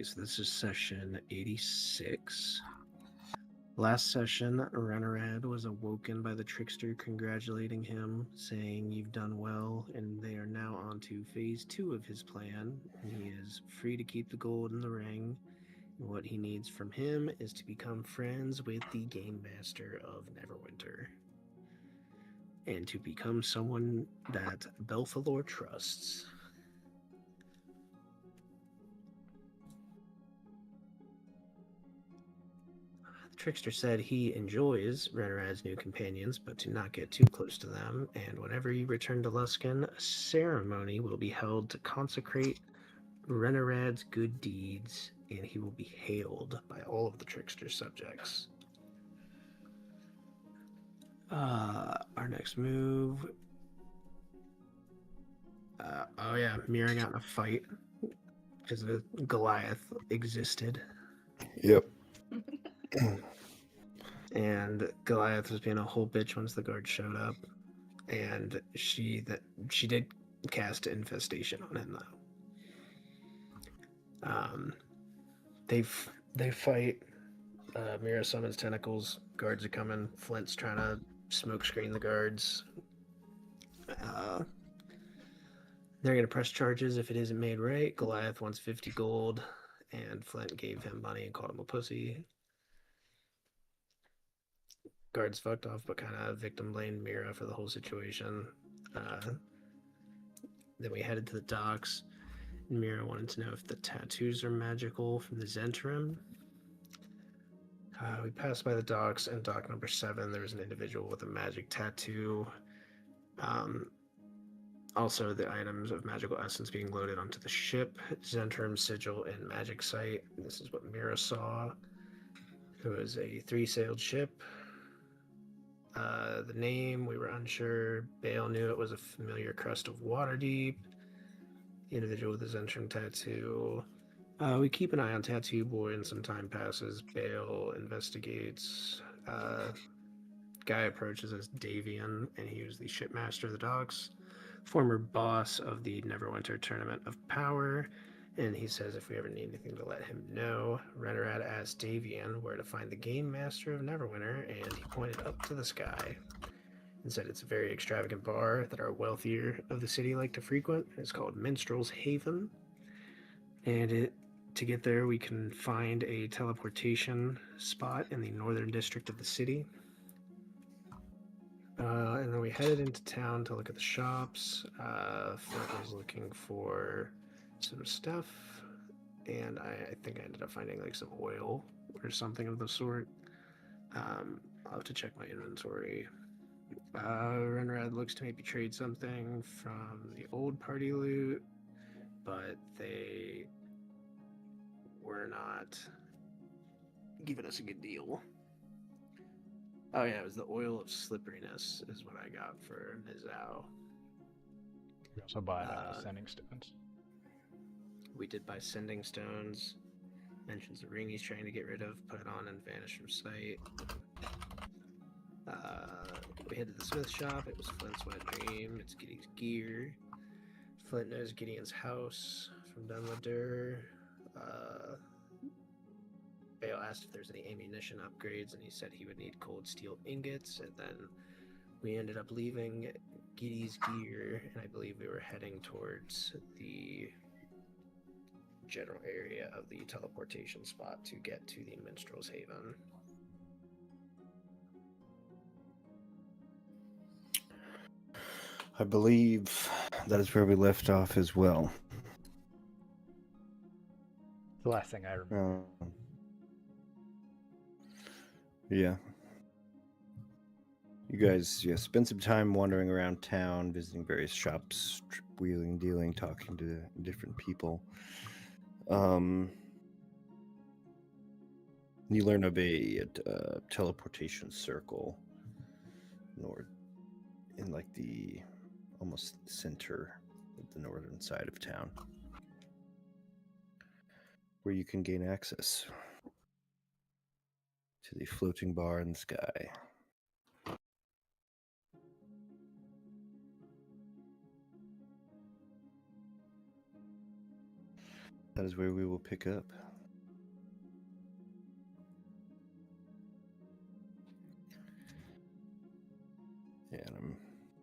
Okay, so this is session 86. Last session, Renarad was awoken by the trickster congratulating him, saying, "You've done well," and they are now on to phase 2 of his plan. He is free to keep the gold in the ring. What he needs from him is to become friends with the Game Master of Neverwinter, and to become someone that Belfalor trusts. Trickster said he enjoys Renarad's new companions, but to not get too close to them, and whenever you return to Luskan, a ceremony will be held to consecrate Renarad's good deeds, and he will be hailed by all of the Trickster's subjects. Our next move... oh yeah, Mira got in a fight, because the Goliath existed. Yep. And Goliath was being a whole bitch once the guards showed up, and she did cast infestation on him though. They fight. Mira summons tentacles. Guards are coming. Flint's trying to smoke screen the guards. They're gonna press charges if it isn't made right. Goliath wants 50 gold, and Flint gave him money and called him a pussy. Guards fucked off, but kind of victim blamed Mira for the whole situation. Then we headed to the docks. Mira wanted to know if the tattoos are magical from the Zentrum. We passed by the docks, and dock number 7, there was an individual with a magic tattoo. Also, the items of magical essence being loaded onto the ship, Zentrum, Sigil, and Magic Site. This is what Mira saw. It was a 3-sailed ship. The name, we were unsure. Bale knew it was a familiar crest of Waterdeep. The individual with the Zentrum tattoo. We keep an eye on Tattoo Boy, and some time passes. Bale investigates. Guy approaches as Davian, and he was the shipmaster of the docks, former boss of the Neverwinter Tournament of Power, and he says if we ever need anything to let him know. Renarad asked Davian where to find the Game Master of Neverwinter, and he pointed up to the sky and said it's a very extravagant bar that our wealthier of the city like to frequent. It's called Minstrel's Haven, and to get there we can find a teleportation spot in the northern district of the city. And then we headed into town to look at the shops. Flint was looking for some stuff, and I think I ended up finding like some oil or something of the sort. I'll have to check my inventory. Renrad looks to maybe trade something from the old party loot, but they were not giving us a good deal. Oh yeah, it was the oil of slipperiness is what I got for Nizao. We also bought sending stones. We did buy sending stones. Mentions the ring he's trying to get rid of, put it on and vanish from sight. We headed to the smith shop. It was Flint's wet dream. It's Gideon's gear. Flint knows Gideon's house from Dunladur. Bale asked if there's any ammunition upgrades, and he said he would need cold steel ingots, and then we ended up leaving Gideon's gear, and I believe we were heading towards the general area of the teleportation spot to get to the Minstrel's Haven. I believe that is where we left off as well. The last thing I remember. Yeah. You guys, spend some time wandering around town, visiting various shops, wheeling, dealing, talking to different people. You learn of a teleportation circle in like the almost center of the northern side of town, where you can gain access to the floating bar in the sky. That is where we will pick up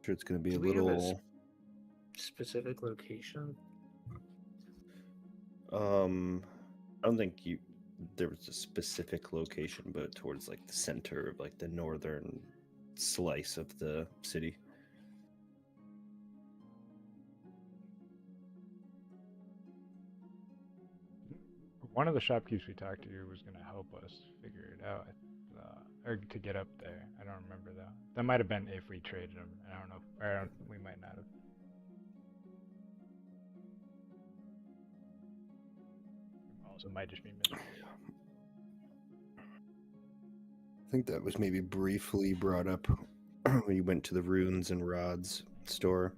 Sure, it's going to be Do a we have a little. specific location? I don't think there was a specific location, but towards like the center of like the northern slice of the city. One of the shopkeepers we talked to was going to help us figure it out, or to get up there. I don't remember though. That might have been if we traded him. I don't know. We might not have. Also, might just be missing. I think that was maybe briefly brought up when you went to the Runes and Rods store.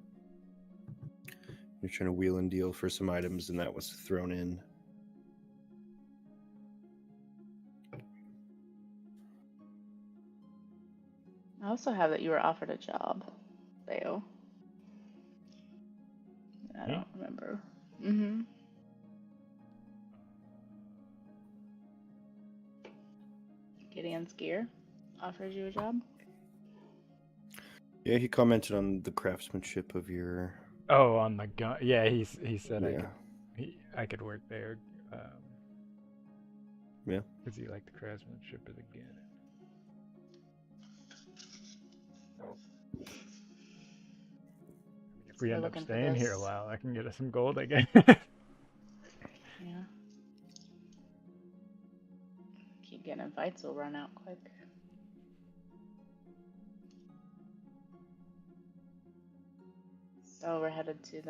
You're trying to wheel and deal for some items, and that was thrown in. I also have that you were offered a job, Theo. I don't remember. Mm-hmm. Gideon Skier offers you a job. Yeah, he commented on the craftsmanship of your. Oh, on the gun. Yeah, he said Yeah. I could work there. Yeah. Because he liked the craftsmanship of the gun. If we end up staying here a while, I can get us some gold again. Yeah. Keep getting invites will run out quick. So we're headed to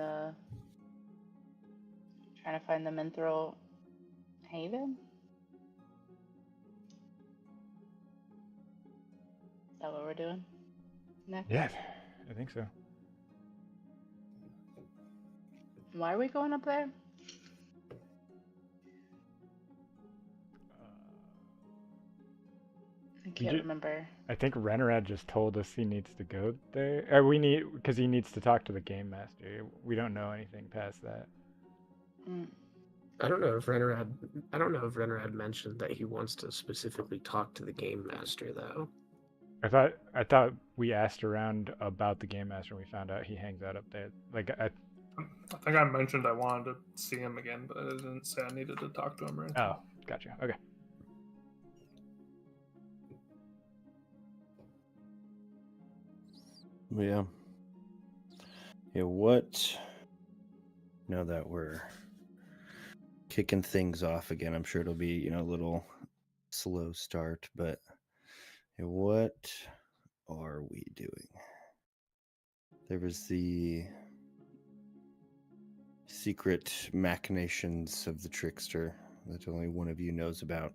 trying to find the Mithril Haven? Is that what we're doing next? Yeah, I think so. Why are we going up there? I can't remember. I think Rennerad just told us he needs to go there. Because he needs to talk to the game master. We don't know anything past that. I don't know if Rennerad mentioned that he wants to specifically talk to the game master though. I thought we asked around about the game master and we found out he hangs out up there. Like I think I mentioned I wanted to see him again, but I didn't say I needed to talk to him or anything. Oh, gotcha. Okay. Yeah. Yeah, what? Now that we're kicking things off again, I'm sure it'll be, a little slow start, but what are we doing? There was the secret machinations of the trickster that only one of you knows about.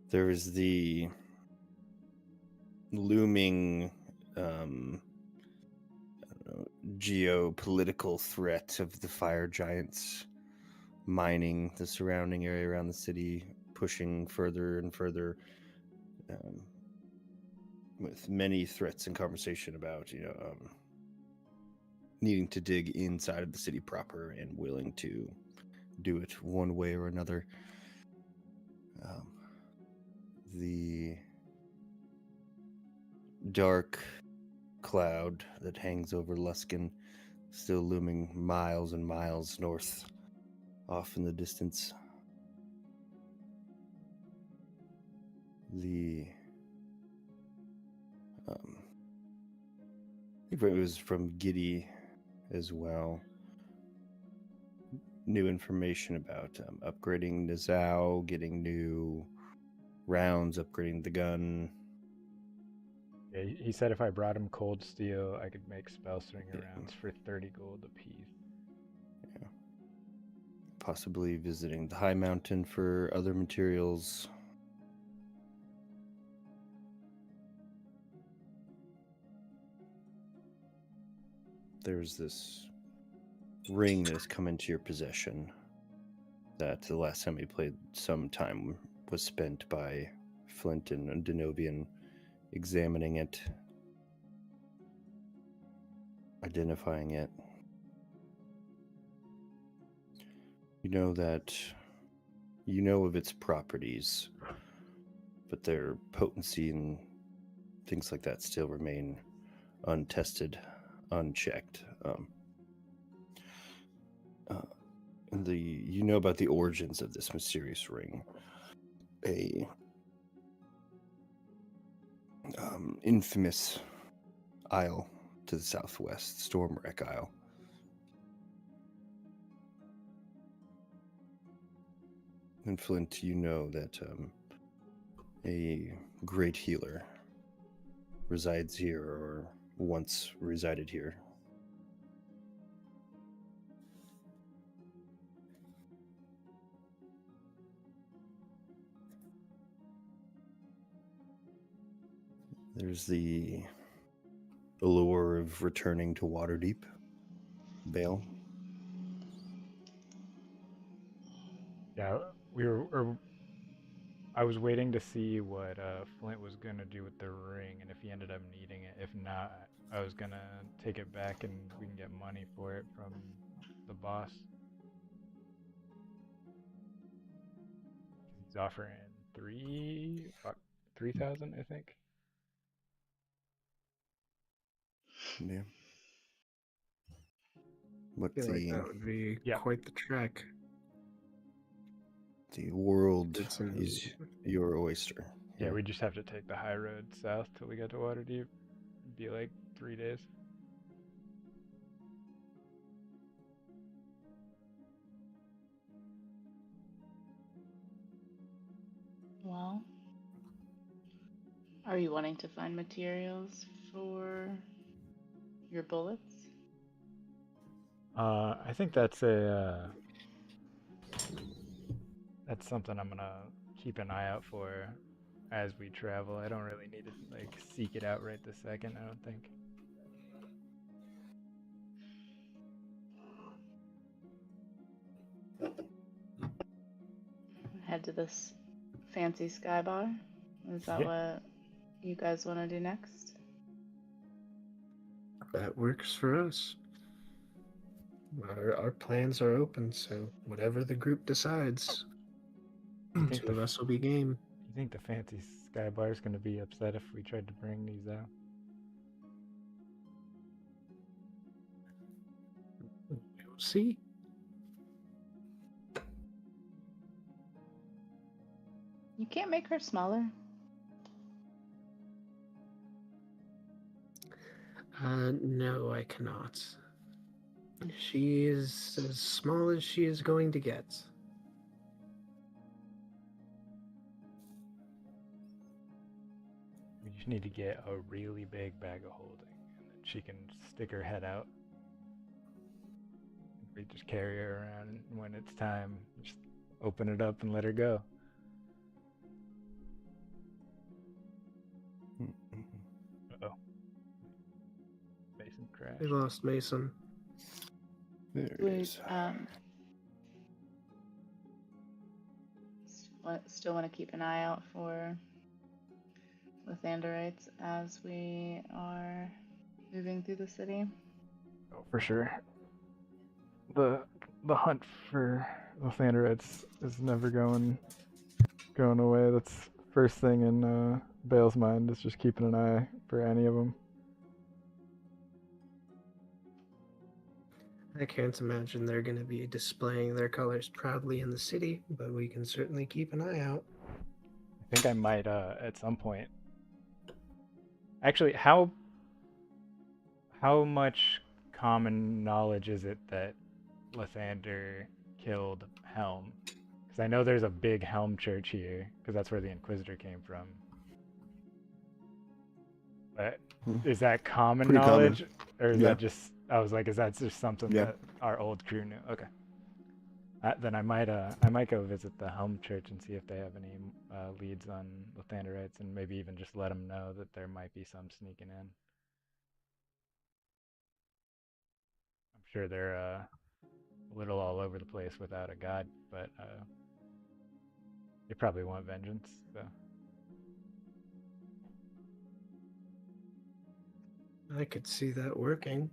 There was the looming geopolitical threat of the fire giants mining the surrounding area around the city, pushing further and further, with many threats and conversation about needing to dig inside of the city proper and willing to do it one way or another. The dark cloud that hangs over Luskin, still looming miles and miles north, off in the distance. I think it was from Giddy as well. New information about upgrading Nizao, getting new rounds, upgrading the gun. Yeah, he said if I brought him cold steel, I could make spell slinger rounds for 30 gold apiece. Yeah. Possibly visiting the high mountain for other materials. There's this ring that has come into your possession that the last time we played, some time was spent by Flint and Denovian examining it, identifying it. You know of its properties, but their potency and things like that still remain untested, unchecked. You know about the origins of this mysterious ring. A infamous isle to the southwest, Stormwreck Isle. And Flint, you know that a great healer resides here, or once resided here. There's the allure of returning to Waterdeep, Bale. Yeah, I was waiting to see what Flint was gonna do with the ring, and if he ended up needing it. If not, I was gonna take it back, and we can get money for it from the boss. He's offering 3,000, I think. Yeah. I But feel like that would be Yeah. quite the trek. the world It's in- is your oyster. Yeah, we just have to take the high road south till we get to Waterdeep. It'd be like 3 days. Well, are you wanting to find materials for your bullets? I think that's something I'm gonna keep an eye out for as we travel. I don't really need to like seek it out right this second, I don't think. Head to this fancy sky bar? Is that Yeah. what you guys want to do next? That works for us. Our plans are open, so whatever the group decides, You think two of us will be game. You think the fancy sky bar is gonna be upset if we tried to bring these out? We'll see. You can't make her smaller. No, I cannot. She is as small as she is going to get. We just need to get a really big bag of holding, and then she can stick her head out. We just carry her around, and when it's time, just open it up and let her go. Uh-oh. Mason crashed. We lost Mason. There it We is. still want to keep an eye out for Lathanderites as we are moving through the city. Oh, for sure. The hunt for Lathanderites is never going away. That's first thing in Bale's mind is just keeping an eye for any of them. I can't imagine they're going to be displaying their colors proudly in the city, but we can certainly keep an eye out. I think I might at some point. Actually, how much common knowledge is it that Lathander killed Helm? Because I know there's a big Helm church here, because that's where the Inquisitor came from. But is that common Pretty common. knowledge, or is Yeah. that just? I was like, is that just something Yeah. that our old crew knew? Okay. Then I might go visit the Helm Church and see if they have any leads on Lathanderites, and maybe even just let them know that there might be some sneaking in. I'm sure they're a little all over the place without a god, but they probably want vengeance. So I could see that working.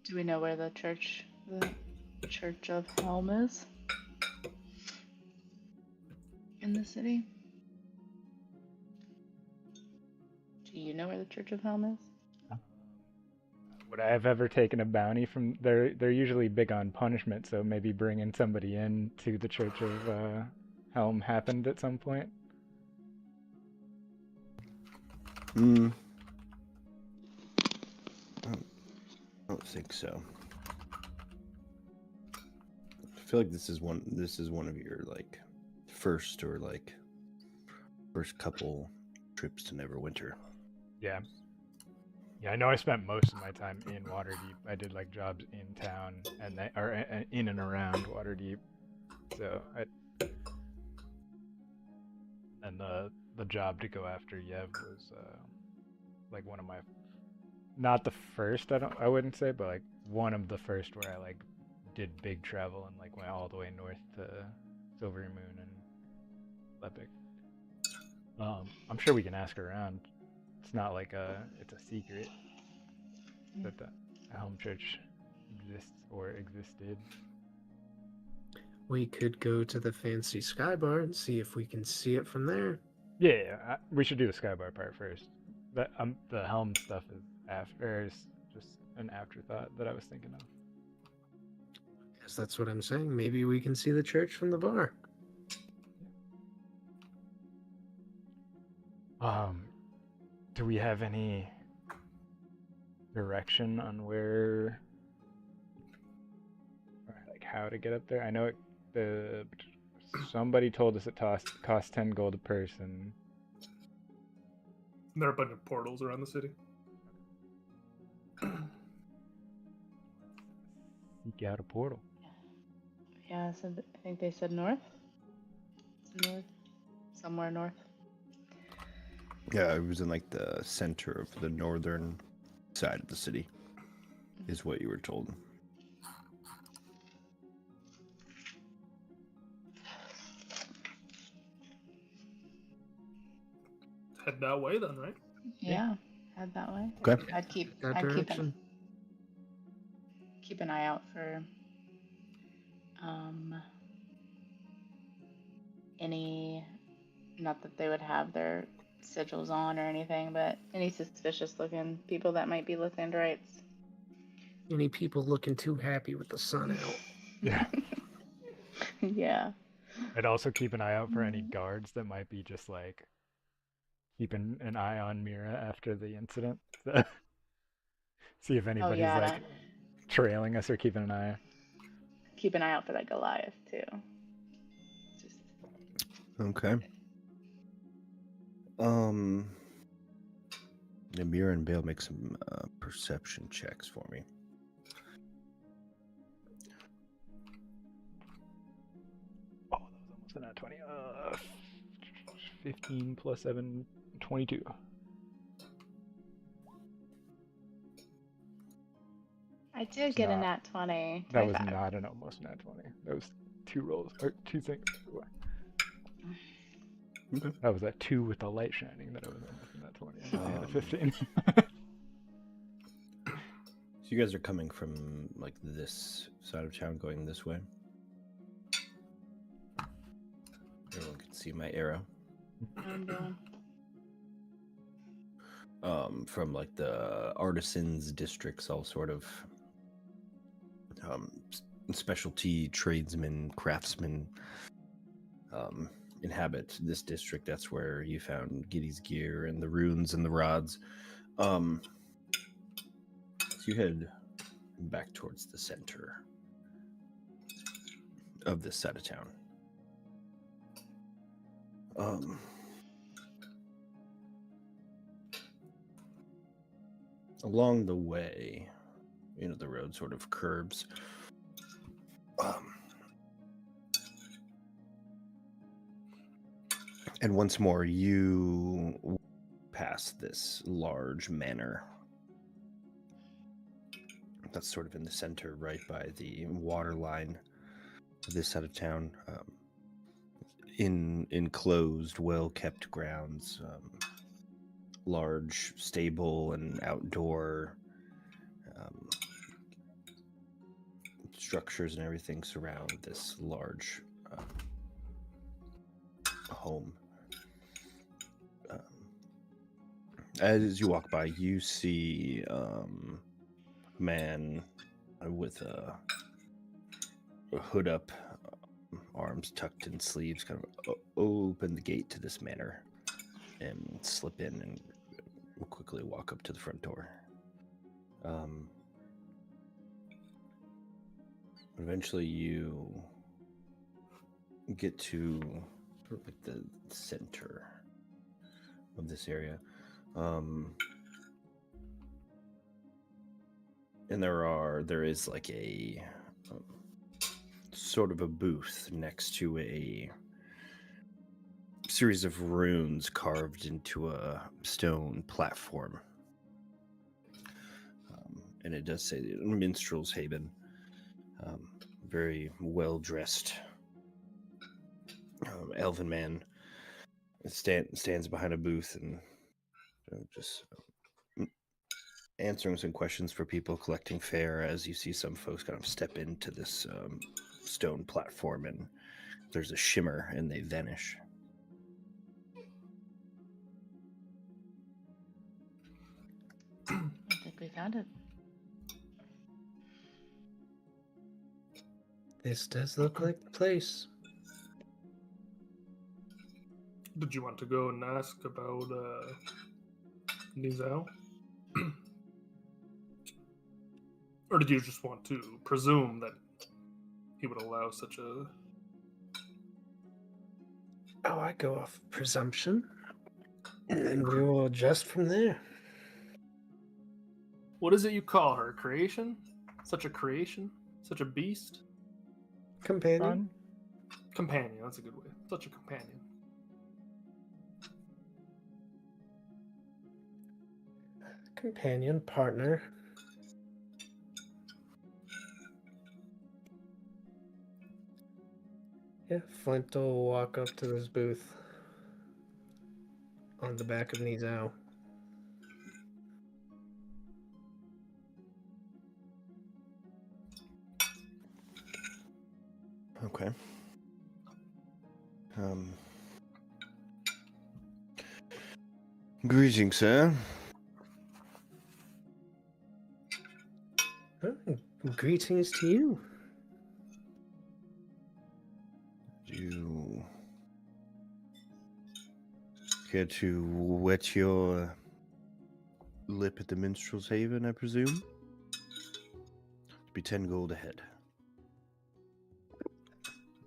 Do we know where the Church of Helm is? In the city? Do you know where the Church of Helm is? Would I have ever taken a bounty from? They're usually big on punishment, so maybe bringing somebody in to the Church of Helm happened at some point. I don't think so. I feel like this is one of your like first couple trips to Neverwinter. Yeah. Yeah, I know I spent most of my time in Waterdeep. I did like jobs in town or in and around Waterdeep. So and the job to go after Yev was like one of my, not the first, I wouldn't say, but like one of the first where I like did big travel and like went all the way north to Silvery Moon and Lepic. I'm sure we can ask around. It's not like it's a secret that the Helm Church exists or existed. We could go to the fancy sky bar and see if we can see it from there. Yeah, we should do the Skybar part first. The Helm stuff is just an afterthought that I was thinking of. Yes, that's what I'm saying. Maybe we can see the church from the bar. Do we have any direction on where, or like how to get up there? I know somebody told us it costs 10 gold a person. There are a bunch of portals around the city. Seek out a portal. Yeah, I think they said north. North, somewhere north. Yeah, it was in like the center of the northern side of the city, is what you were told. Head that way then, right? Yeah, head that way. Okay. I'd keep Direction. keep an eye out for any, not that they would have their sigils on or anything, but any suspicious looking people that might be Lathandrites. Any people looking too happy with the sun out? Yeah. Yeah. I'd also keep an eye out for any guards that might be just like keeping an eye on Mira after the incident. See if anybody's like trailing us or keeping an eye. Keep an eye out for that Goliath too. Just... Okay. Mira and Bale make some perception checks for me. Oh, that was almost a nat 20. 15 plus 7, 22. I did get a nat 20. That was not an almost nat 20. That was 2 rolls, or 2 things. Okay. That was that 2 with the light shining that I was almost a nat 20. And I had a 15. So you guys are coming from like this side of town going this way. Everyone can see my arrow. From like the artisans districts, all sort of specialty tradesmen, craftsmen inhabit this district. That's where you found Giddy's gear and the runes and the rods. So you head back towards the center of this side of town. Along the way, the road sort of curves. And once more, you pass this large manor that's sort of in the center, right by the water line of this side of town. In enclosed, well-kept grounds, large stable and outdoor structures and everything surround this large home. As you walk by, you see a man with a hood up, arms tucked in sleeves, kind of open the gate to this manor and slip in and quickly walk up to the front door. Eventually you get to sort of like the center of this area. And there is like a sort of a booth next to a series of runes carved into a stone platform. And it does say Minstrel's Haven. Very well dressed elven man stands behind a booth and just answering some questions for people, collecting fare, as you see some folks kind of step into this stone platform, and there's a shimmer and they vanish. I think we found it. This does look like the place. Did you want to go and ask about Nizao? Or did you just want to presume that he would allow such a... Oh, I go off presumption, and we will adjust from there. What is it you call her? Creation? Such a creation? Such a beast? Companion? Companion, that's a good way. Such a companion. Companion, partner. Yeah, Flint will walk up to this booth on the back of Nizao. Okay. Greetings, sir. Oh, greetings to you. Do you care to wet your lip at the Minstrel's Haven, I presume? It'd be 10 gold ahead.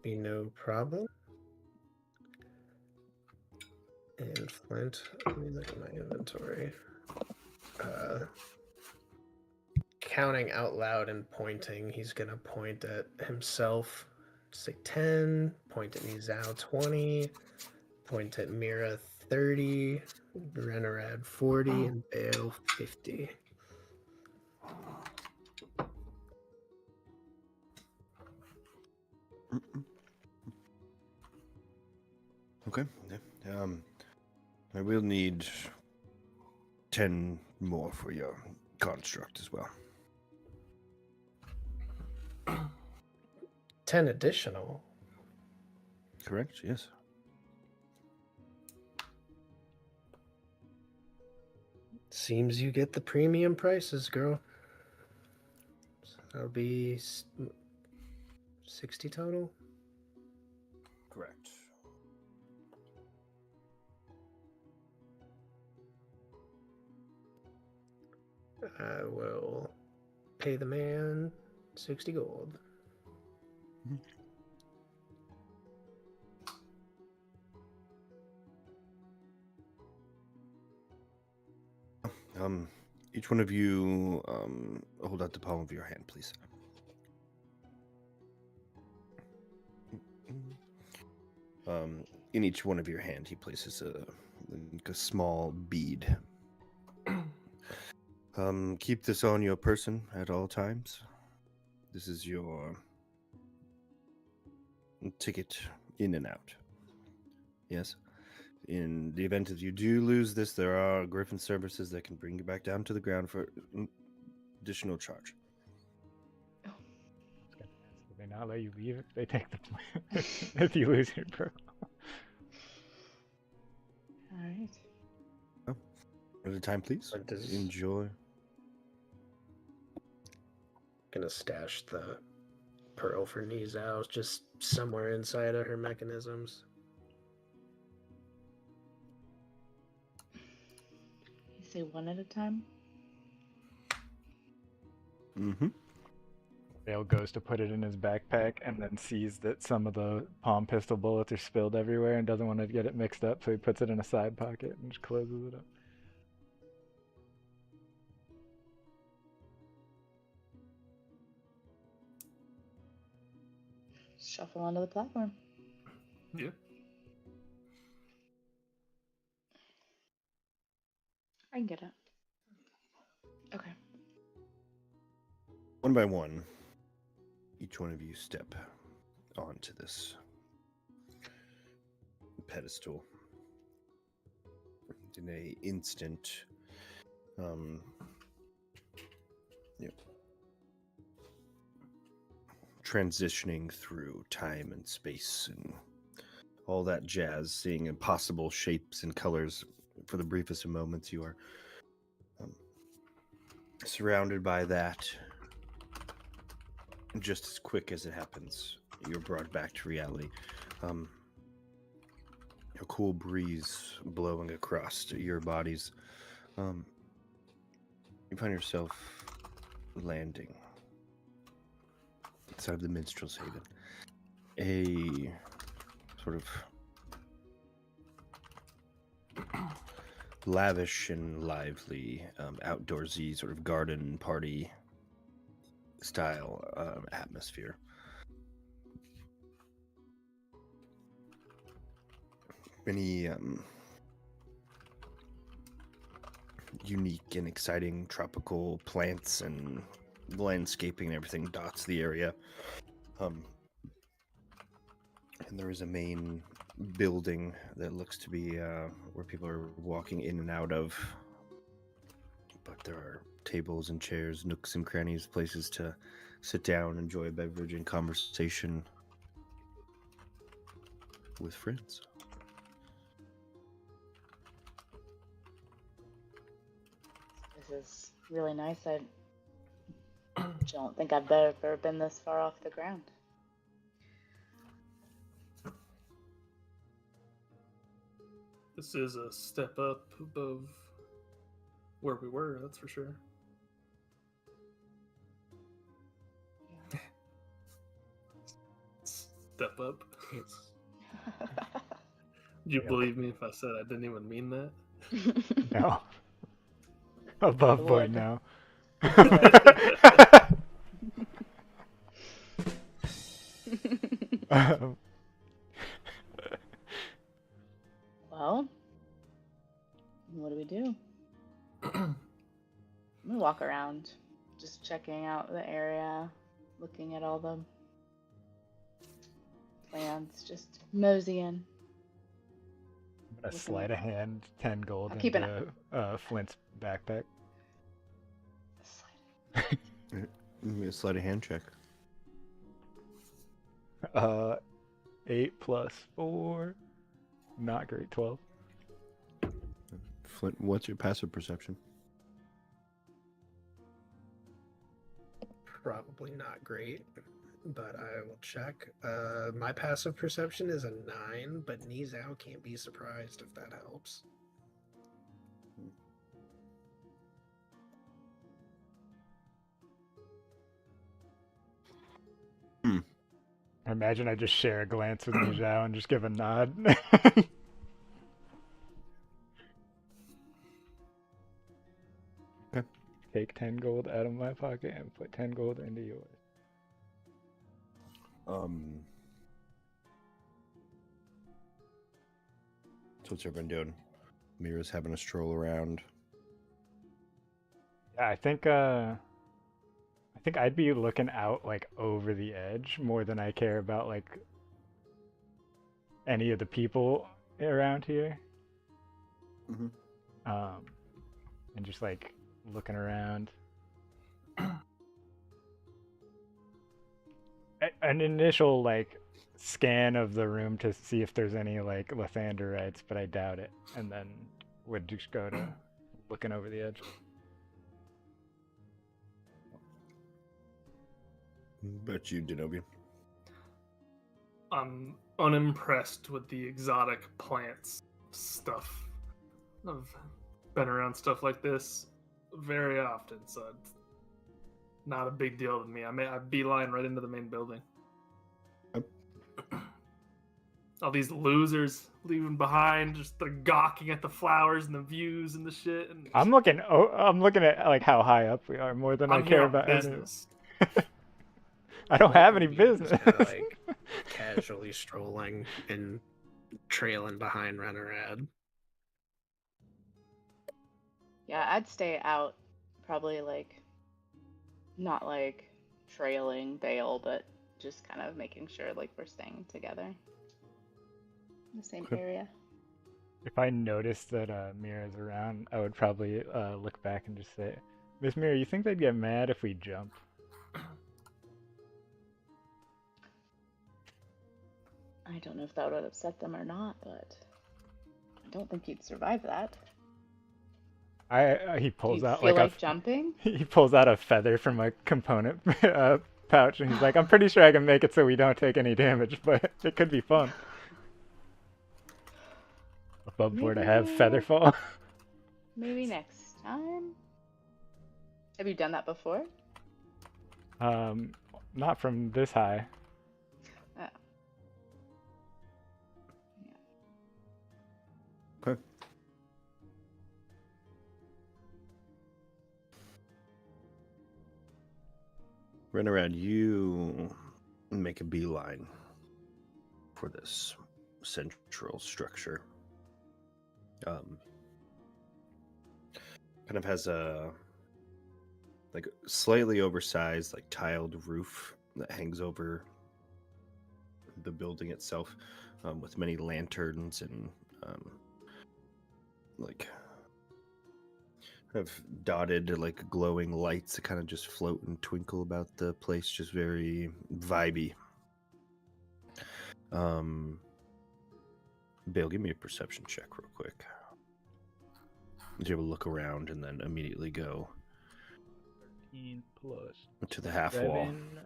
Be no problem. And Flint, let me look at my inventory. Counting out loud and pointing, he's gonna point at himself. Say 10, point at Nizao 20, point at Mira 30, Renorad 40, and Bale 50. Okay. Yeah. I will need 10 more for your construct as well. 10 additional. Correct? Yes. Seems you get the premium prices, girl. So that'll be 60 total. Correct. I will pay the man 60 gold. Each one of you hold out the palm of your hand, please. In each one of your hand, he places a small bead. Keep this on your person at all times. This is your ticket in and out. Yes. In the event that you do lose this, there are Griffin services that can bring you back down to the ground for additional charge. Will they not let you leave if they take the if you lose your bro? Alright. At a time, please. But does- Enjoy. Gonna stash the pearl for Nizao just somewhere inside of her mechanisms. You say one at a time? Mm-hmm. Bale goes to put it in his backpack and then sees that some of the palm pistol bullets are spilled everywhere and doesn't want to get it mixed up, so he puts it in a side pocket and just closes it up. Shuffle onto the platform. Yeah. I can get it. Okay. One by one, each one of you step onto this pedestal. In a instant, transitioning through time and space and all that jazz, seeing impossible shapes and colors for the briefest of moments. You are surrounded by that. Just as quick as it happens, you're brought back to reality. A cool breeze blowing across your bodies. You find yourself landing inside of the Minstrel's Haven. A sort of lavish and lively, outdoorsy sort of garden party style atmosphere. Many unique and exciting tropical plants and landscaping and everything dots the area. And there is a main building that looks to be where people are walking in and out of. But there are tables and chairs, nooks and crannies, places to sit down, enjoy a beverage and conversation with friends. This is really nice. I don't think I've ever been this far off the ground. This is a step up above where we were, that's for sure. Step up. It's You believe me if I said I didn't even mean that? No. Above board Would. now. Well, what do we do? I'm gonna walk around, just checking out the area, looking at all the plants, just moseying. I'm gonna Looking sleight at- of hand 10 gold I'll keep an into Flint's backpack. Give me a sleight of hand check. 8 plus 4. Not great. 12. Flint, what's your passive perception? probably not great, but I will check. My passive perception is a 9, but Nizao can't be surprised if that helps. I imagine I just share a glance with Nijao and just give a nod. Okay. Take 10 gold out of my pocket and put 10 gold into yours. So what's everyone doing? Mira's having a stroll around. Yeah, I think I'd be looking out like over the edge more than I care about like any of the people around here. Mm-hmm. And just like looking around. An initial like scan of the room to see if there's any like Lathanderites, but I doubt it. And then would just go to looking over the edge. But you, Denobi. I'm unimpressed with the exotic plants stuff. I've been around stuff like this very often, so it's not a big deal to me. I beeline right into the main building. Yep. All these losers leaving behind, just they're gawking at the flowers and the views and the shit. And I'm looking at like how high up we are more than I I'm care here on about any- business. I don't have any Just business. kinda, like casually strolling and trailing behind Renarad. Yeah, I'd stay out, probably like, not like trailing Bale, but just kind of making sure like we're staying together in the same Okay. area. If I noticed that Mira's around, I would probably look back and just say, Miss Mira, you think they'd get mad if we jump? I don't know if that would upset them or not, but I don't think you'd survive that. He Do pulls you out feel like like jumping? he pulls out a feather from a component pouch, and he's like, I'm pretty sure I can make it so we don't take any damage, but it could be fun. Above board, I have Maybe- feather fall. Maybe next time. Have you done that before? Not from this high. Oh. Okay. Renarad, you make a beeline for this central structure. Kind of has a like slightly oversized, like tiled roof that hangs over the building itself, with many lanterns and like kind of dotted like glowing lights that kind of just float and twinkle about the place, just very vibey. Bale, give me a perception check real quick. You're able to look around and then immediately go 13 plus to the half wall 7,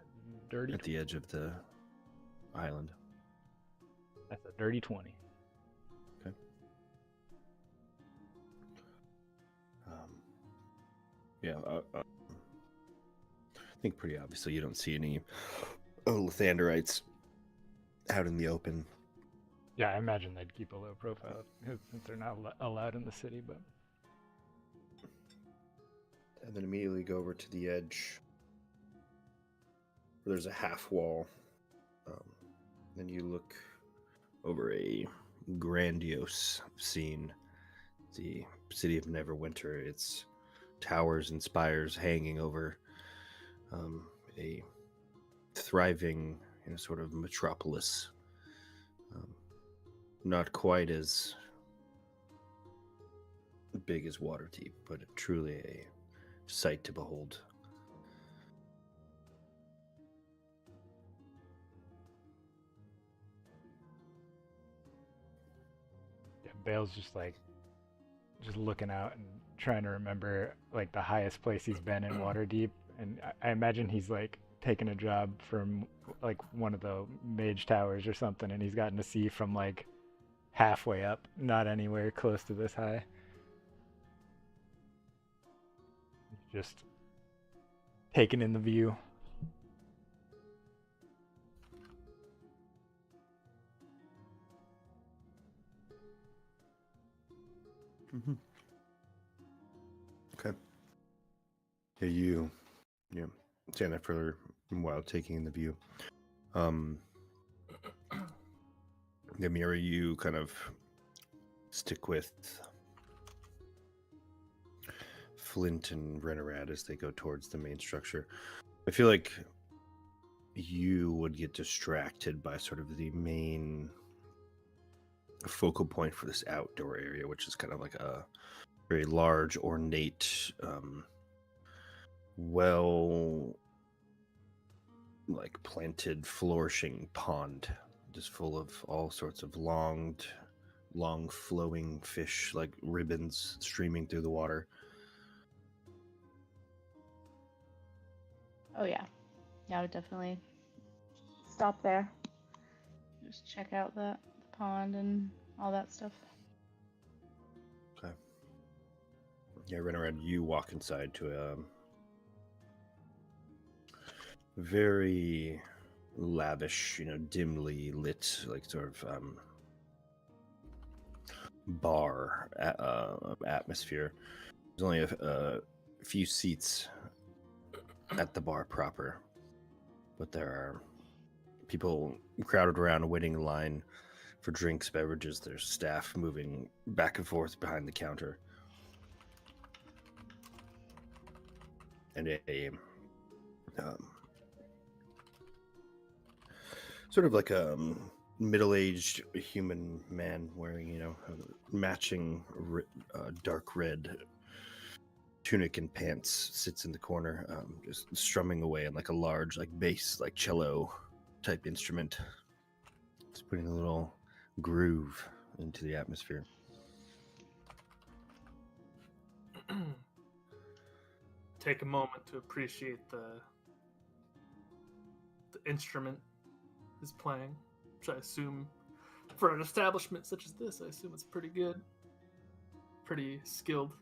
dirty. at the edge of the island. That's a dirty 20. Yeah, I think pretty obviously you don't see any Lathanderites out in the open. Yeah, I imagine they'd keep a low profile since they're not allowed in the city, but And then immediately go over to the edge where there's a half wall. Then you look over a grandiose scene. The city of Neverwinter, its towers and spires hanging over a thriving sort of metropolis. Not quite as big as Waterdeep, but truly a sight to behold. yeah, Bale's just looking out and trying to remember like the highest place he's been in Waterdeep, and I imagine he's like taking a job from like one of the mage towers or something, and he's gotten to see from like halfway up, not anywhere close to this high. Just taking in the view. Mm-hmm. Okay. Yeah, you stand there for a while taking in the view. Mira, you kind of stick with Flint and Renarad as they go towards the main structure. I feel like you would get distracted by sort of the main focal point for this outdoor area, which is kind of like a very large, ornate, like planted, flourishing pond, just full of all sorts of longed long flowing fish, like ribbons streaming through the water. Oh yeah. Yeah, I would definitely stop there. Just check out the pond and all that stuff. Okay. Yeah, Renarad, you walk inside to a very lavish, dimly lit, like sort of bar atmosphere. There's only a few seats at the bar proper, but there are people crowded around waiting in line for drinks, beverages. There's staff moving back and forth behind the counter. And a sort of like a middle-aged human man wearing, a matching dark red tunic and pants sits in the corner, just strumming away on like a large, like bass, like cello type instrument. It's putting a little groove into the atmosphere. Take a moment to appreciate the instrument is playing, which I assume for an establishment such as this, I assume it's pretty good, pretty skilled.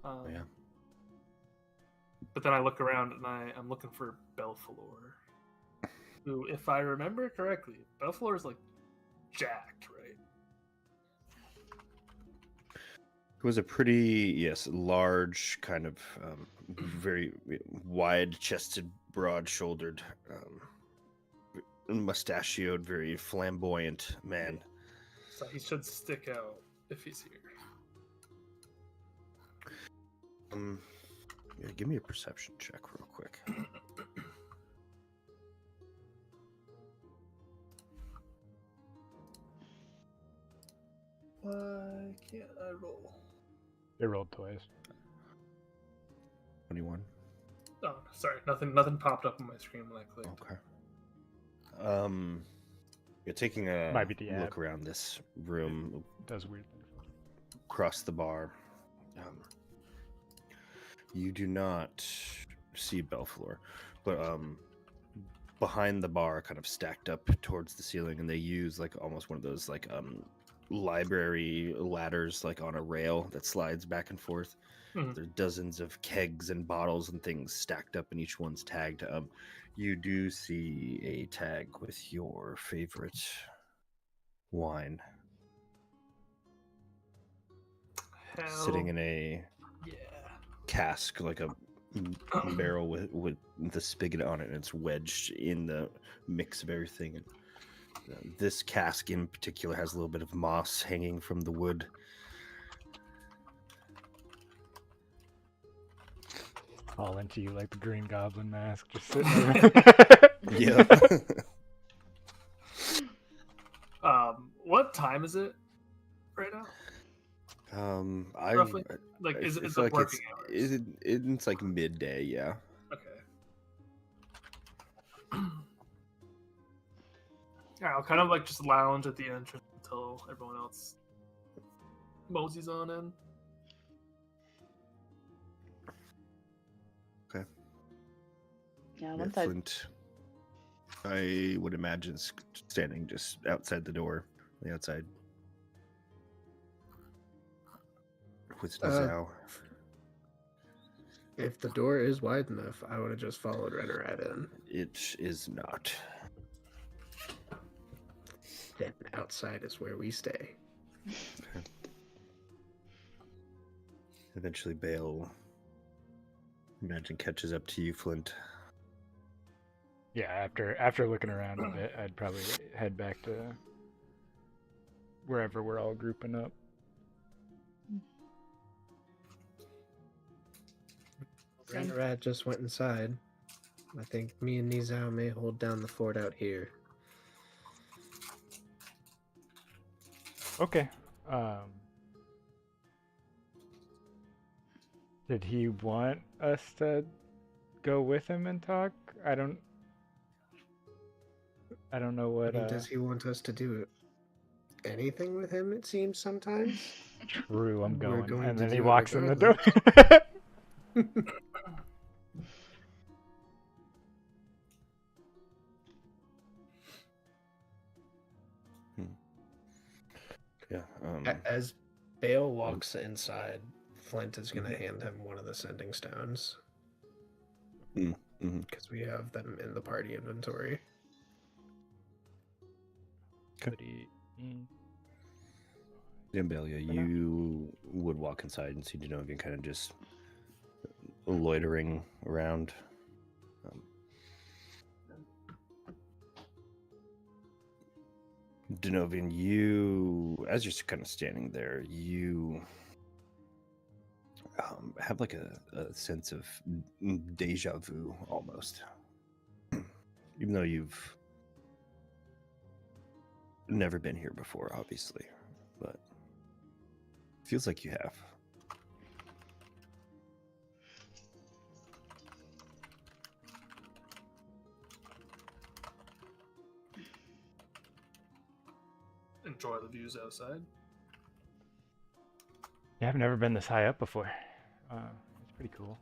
Yeah. But then I look around and I'm looking for Belfalor, who, if I remember correctly, Belfalor is like jacked, right? It was a pretty, large, kind of very wide-chested, broad-shouldered, mustachioed, very flamboyant man. So he should stick out if he's here. Yeah, give me a perception check real quick. Why can't I roll? They rolled twice. 21. Oh, sorry, nothing popped up on my screen when I clicked. Okay. You're taking a Might be the look app. around this room, It does weird things. across the bar. You do not see Belflor, but behind the bar, kind of stacked up towards the ceiling, and they use like almost one of those like library ladders, like on a rail that slides back and forth. Mhm. There's dozens of kegs and bottles and things stacked up, and each one's tagged. You do see a tag with your favorite wine sitting in a Yeah. cask, like a barrel with the spigot on it, and it's wedged in the mix of everything. And this cask in particular has a little bit of moss hanging from the wood. Fall into you like the Green Goblin mask, just sitting there. Yeah. What time is it right now? Roughly? Like, is it feel like working hours? it's like midday, yeah. Okay. Yeah, I'll kind of like just lounge at the entrance until everyone else moseys on in. Okay. Yeah, Yeah, once I Flint, I would imagine, standing just outside the door, on the outside. With Nizao. If the door is wide enough, I would have just followed Renarad in. It is not. Then outside is where we stay. Eventually, Bale, imagine, catches up to you, Flint. Yeah, after looking around a bit, I'd probably head back to wherever we're all grouping up. Same. Renarad just went inside. I think me and Nizao may hold down the fort out here. Okay. Did he want us to go with him and talk? I don't know what. I mean, does he want us to do it? anything with him, it seems sometimes. True, I'm We're going. going And to then he do it walks in the door. Yeah. As Bale walks inside, Flint is going to Mhm. hand him one of the sending stones Mm-hmm. because we have them in the party inventory. Goody. Zambalia, you would walk inside and see Denovian kind of just loitering around. Denovian, you, as you're kind of standing there, you have like a sense of deja vu almost. Even though you've never been here before, obviously, but feels like you have. Enjoy the views outside. Yeah, I've never been this high up before. It's pretty cool.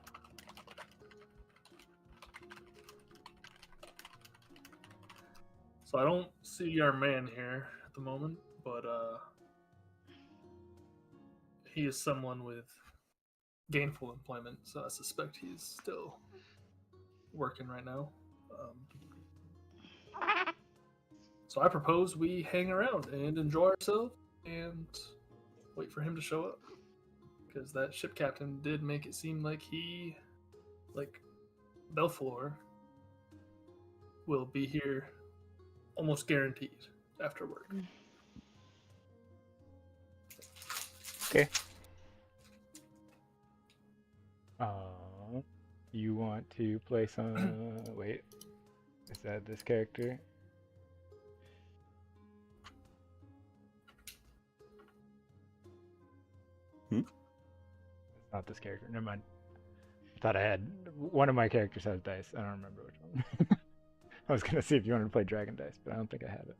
So I don't see our man here at the moment, but he is someone with gainful employment, so I suspect he's still working right now. So I propose we hang around and enjoy ourselves and wait for him to show up. Because that ship captain did make it seem like Belflor will be here almost guaranteed after work. Okay. You want to play some... Wait. Is that this character? It's not this character. Never mind. I thought I had... One of my characters has dice. I don't remember which one. I was going to see if you wanted to play Dragon Dice, but I don't think I have it.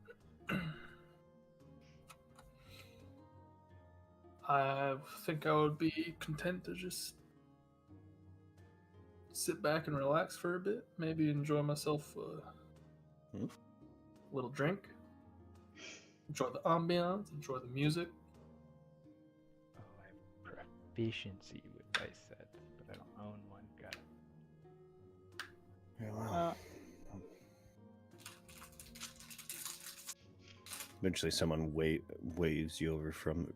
I think I would be content to just sit back and relax for a bit. Maybe enjoy myself a little drink. Enjoy the ambiance. Enjoy the music. Oh, I have proficiency with dice sets, but I don't own one. Got it. Yeah, wow. Eventually, someone waves you over from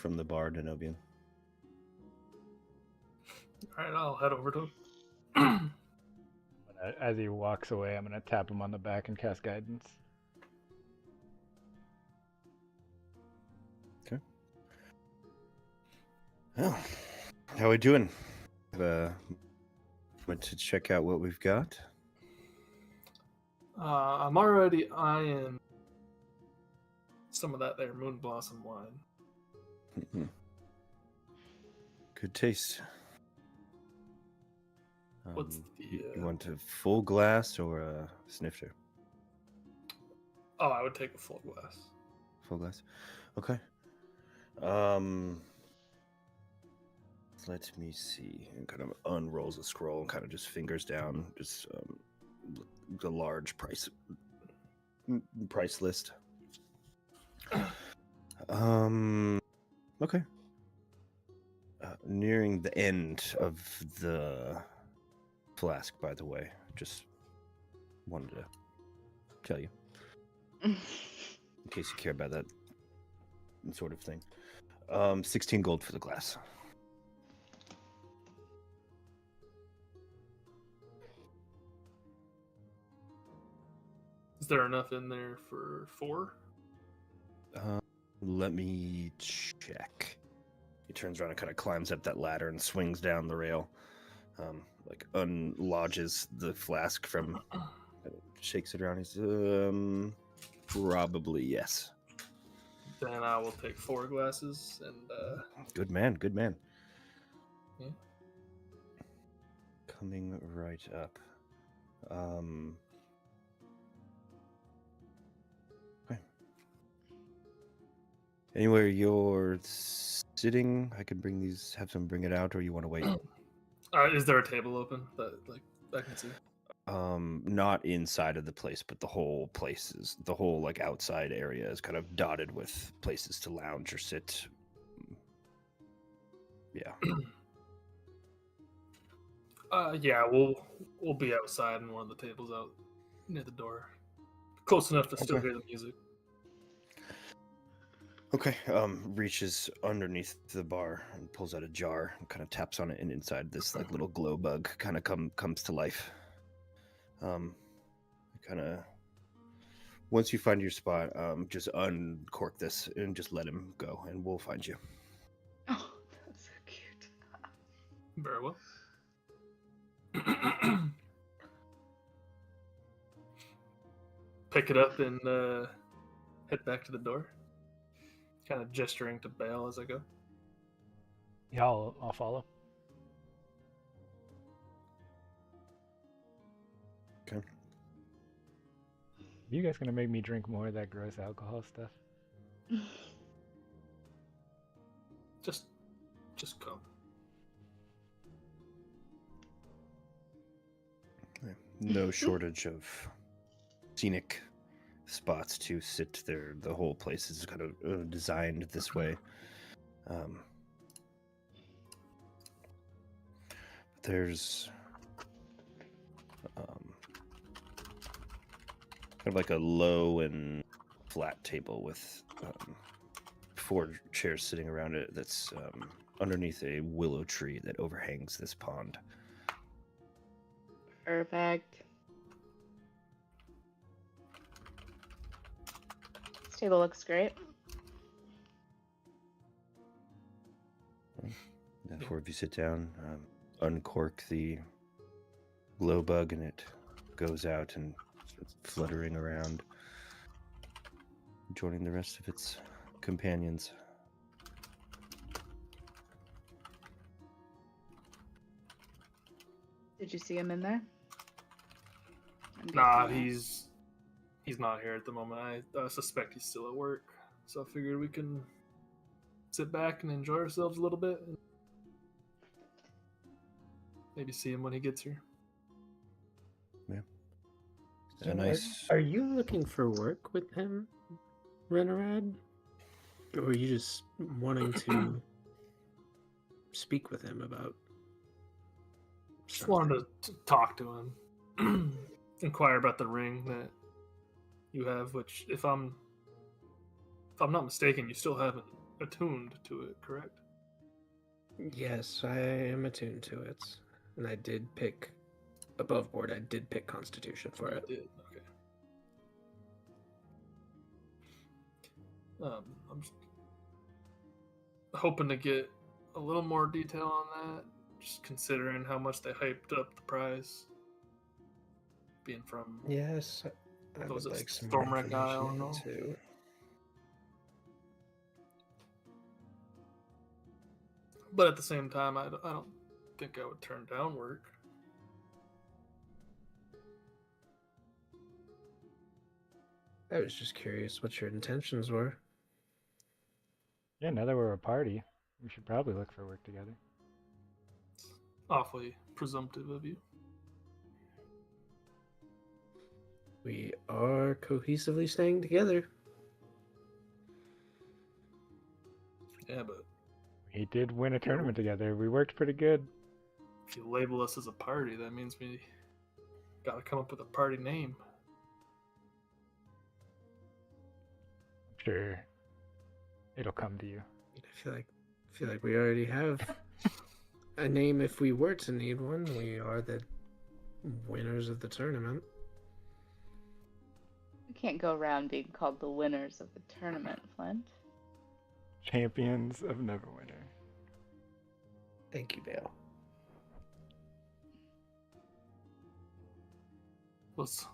the bar, Denovian. All right, I'll head over to him. As he walks away, I'm going to tap him on the back and cast guidance. Okay. Well, how are we doing? Want to check out what we've got? I'm already eyeing some of that there Moon Blossom wine. Mm-hmm. Good taste. What's the? You want a full glass or a snifter? Oh, I would take a full glass. Full glass. Okay. Let me see. And kind of unrolls a scroll and kind of just fingers down just the large price list. Okay. Nearing the end of the flask, by the way. Just wanted to tell you. In case you care about that sort of thing. 16 gold for the glass. Is there enough in there for 4? Let me check. He turns around and kind of climbs up that ladder and swings down the rail. Like unlodges the flask from, shakes it around. He's probably yes. Then I will take 4 glasses and Good man. Yeah. Coming right up. Okay. Anywhere you're sitting, I can bring these, have someone bring it out, or you want to wait? Is there a table open that I can see? Not inside of the place, but the whole like outside area is kind of dotted with places to lounge or sit. Yeah. Yeah, we'll be outside in one of the tables out near the door, close enough to still Okay. hear the music. Okay. Reaches underneath the bar and pulls out a jar and kind of taps on it, and inside this like little glow bug kind of comes to life. Kind of once you find your spot, just uncork this and just let him go, and we'll find you. Oh, that's so cute. Very well. Pick it up and head back to the door. Kind of gesturing to Bale as I go. Yeah, I'll follow. Okay. You guys gonna make me drink more of that gross alcohol stuff? Just come. No shortage of scenic spots to sit there. The whole place is kind of designed this way. There's kind of like a low and flat table with 4 chairs sitting around it that's underneath a willow tree that overhangs this pond. Perfect. This table looks great. The 4 of you sit down, uncork the glow bug, and it goes out and starts fluttering around, joining the rest of its companions. Did you see him in there? Nah, he's not here at the moment. I suspect he's still at work, so I figured we can sit back and enjoy ourselves a little bit, and maybe see him when he gets here. So A nice. Are you looking for work with him, Renarad? Or are you just wanting to speak with him about Just something? wanted to talk to him, inquire about the ring that you have, which, if I'm not mistaken, you still haven't attuned to it, correct? Yes, I am attuned to it. And I did pick, above board, I did pick Constitution for it. You did, okay. I'm just hoping to get a little more detail on that, just considering how much they hyped up the prize. Being from Yes, I Was would it like some more Stormwreck Isle information and all? too. But at the same time, I don't think I would turn down work. I was just curious what your intentions were. Yeah, now that we're a party, we should probably look for work together. Awfully presumptive of you. We are cohesively staying together. Yeah, but We did win a tournament together. We worked pretty good. if you label us as a party, that means we gotta come up with a party name. I'm sure it'll come to you. I feel like we already have a name if we were to need one. We are the winners of the tournament. We can't go around being called the winners of the tournament, Flint. Champions of Neverwinter. Thank you, Bale. Was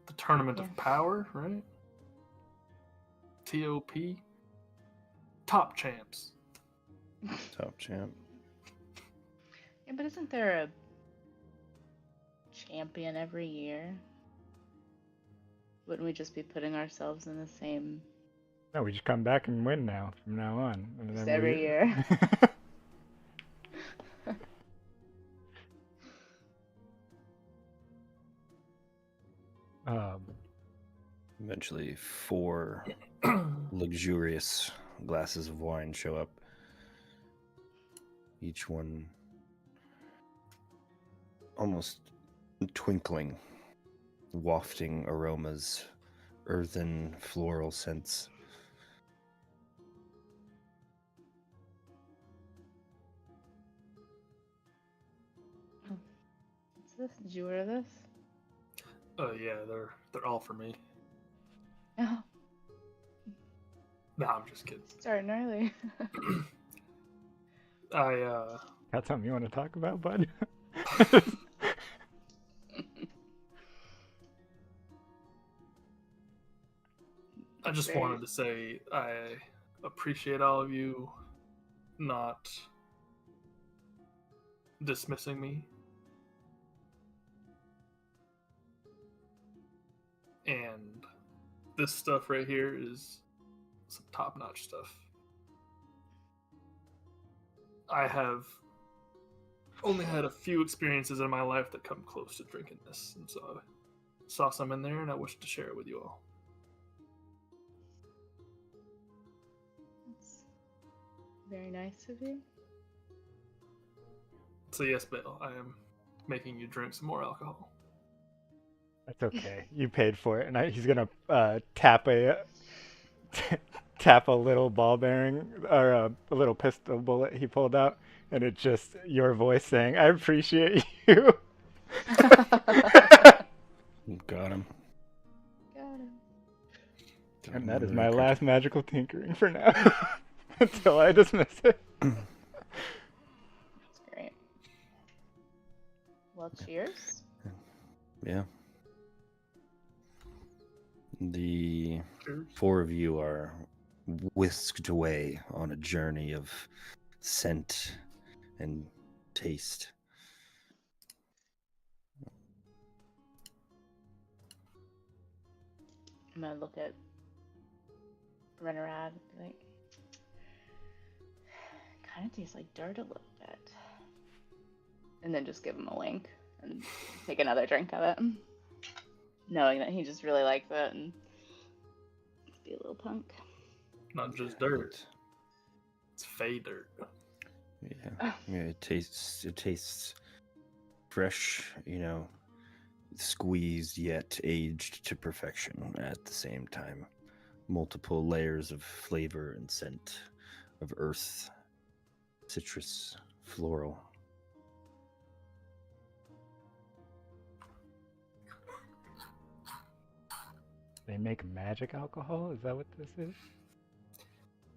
the Tournament Yeah. of Power, right? TOP? Top champs. Top champ. Yeah, but isn't there a champion every year? Wouldn't we just be putting ourselves in the same No, we just come back and win now from now on. And Just then every year. um, Eventually, 4 luxurious glasses of wine show up. Each one almost twinkling, wafting aromas, earthen floral scents. What's this? Did you order this? Oh yeah, they're all for me. Oh, No, I'm just kidding. starting early. that's something you want to talk about, bud? I just Very- wanted to say I appreciate all of you not dismissing me. And this stuff right here is some top-notch stuff. I have only had a few experiences in my life that come close to drinking this, and so I saw some in there and I wish to share it with you all. That's very nice of you. So yes, Bill, I am making you drink some more alcohol. That's okay. You paid for it, and he's gonna tap a tap a little ball bearing or a little pistol bullet he pulled out, and it's just your voice saying, "I appreciate you." Got him. Got him. And that is my last magical tinkering for now, until I dismiss it. That's great. Well, cheers. Yeah. The Cheers. 4 of you are whisked away on a journey of scent and taste. I'm gonna look at Renarad and be like, kind of tastes like dirt a little bit. And then just give him a wink and take another drink of it. Knowing that he just really likes it and be a little punk. Not just dirt. It's fey dirt. Yeah. Yeah, it tastes fresh, squeezed yet aged to perfection at the same time. Multiple layers of flavor and scent of earth, citrus, floral. They make magic alcohol? Is that what this is?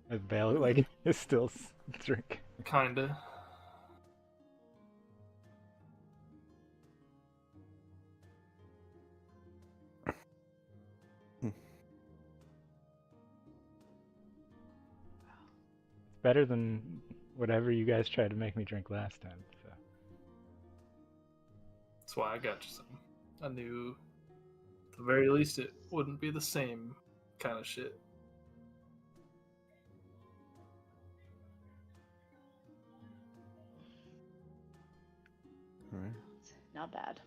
As Bale is still drinking. Kinda. It's better than whatever you guys tried to make me drink last time. So. That's why I got you some. I knew at the very least it wouldn't be the same kind of shit. All right. Not bad.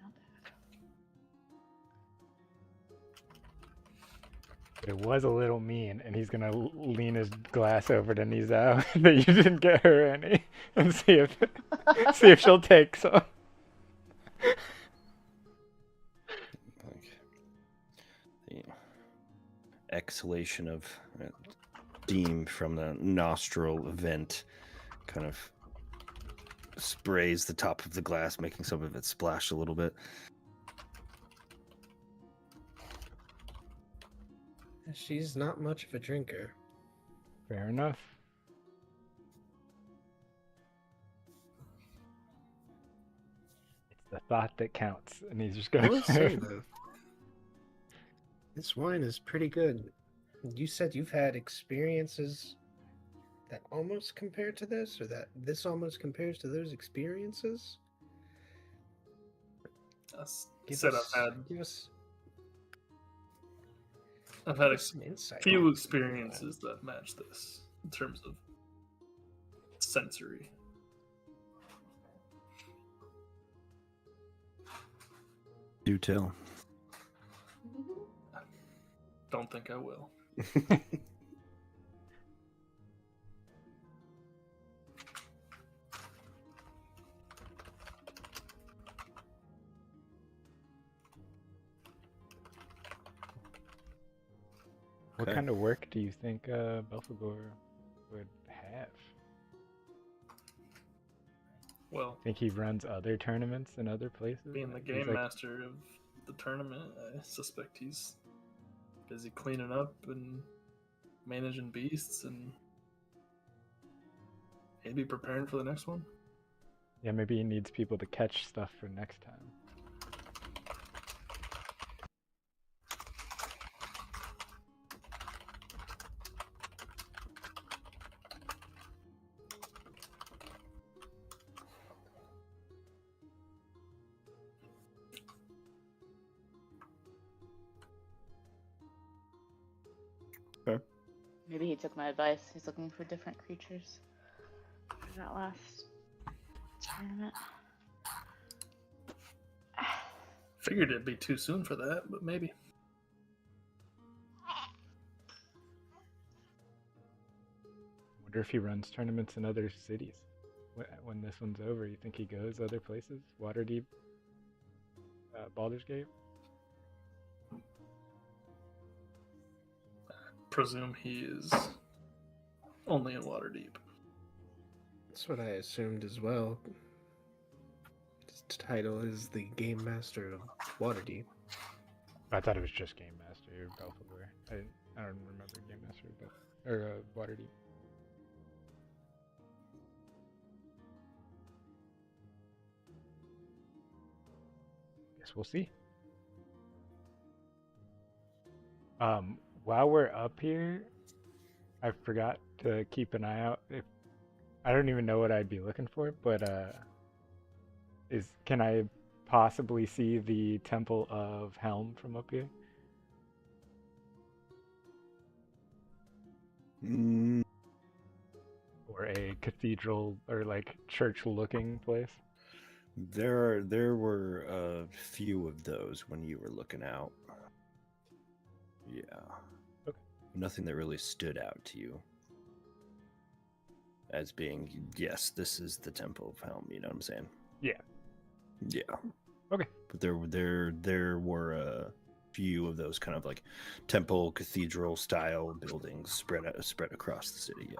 Not bad. But it was a little mean, and he's gonna lean his glass over to Nizao that you didn't get her any, and see if she'll take some. Like the exhalation of steam from the nostril vent kind of sprays the top of the glass, making some of it splash a little bit. She's not much of a drinker. Fair enough. It's the thought that counts, and he's just I gonna. will say though, this wine is pretty good. You said you've had experiences that almost compare to this, or that this almost compares to those experiences? I said I've had I've had a Some insight few on experiences that match this in terms of sensory. Do tell. Don't think I will. What Okay. kind of work do you think Belphegor would have? Well, Think he runs other tournaments in other places? being the He's game like- master of the tournament, I suspect he's busy cleaning up and managing beasts, and maybe preparing for the next one. Yeah, maybe he needs people to catch stuff for next time. Maybe he took my advice. He's looking for different creatures for that last tournament. Figured it'd be too soon for that, but maybe. Wonder if he runs tournaments in other cities. When this one's over, you think he goes other places? Waterdeep? Baldur's Gate? Presume he is only in Waterdeep. That's what I assumed as well. His title is the Game Master of Waterdeep. I thought it was just Game Master or Belphegor. I don't remember Game Master or Waterdeep. Guess we'll see. While we're up here, I forgot to keep an eye out. I don't even know what I'd be looking for, but can I possibly see the Temple of Helm from up here? Mm, Or a cathedral or like church-looking place? there were a few of those when you were looking out. Yeah. Okay. Nothing that really stood out to you as being, yes, this is the Temple of Helm. You know what I'm saying? Yeah. Yeah. Okay. But there were a few of those kind of like temple cathedral style buildings spread across the city. Yeah.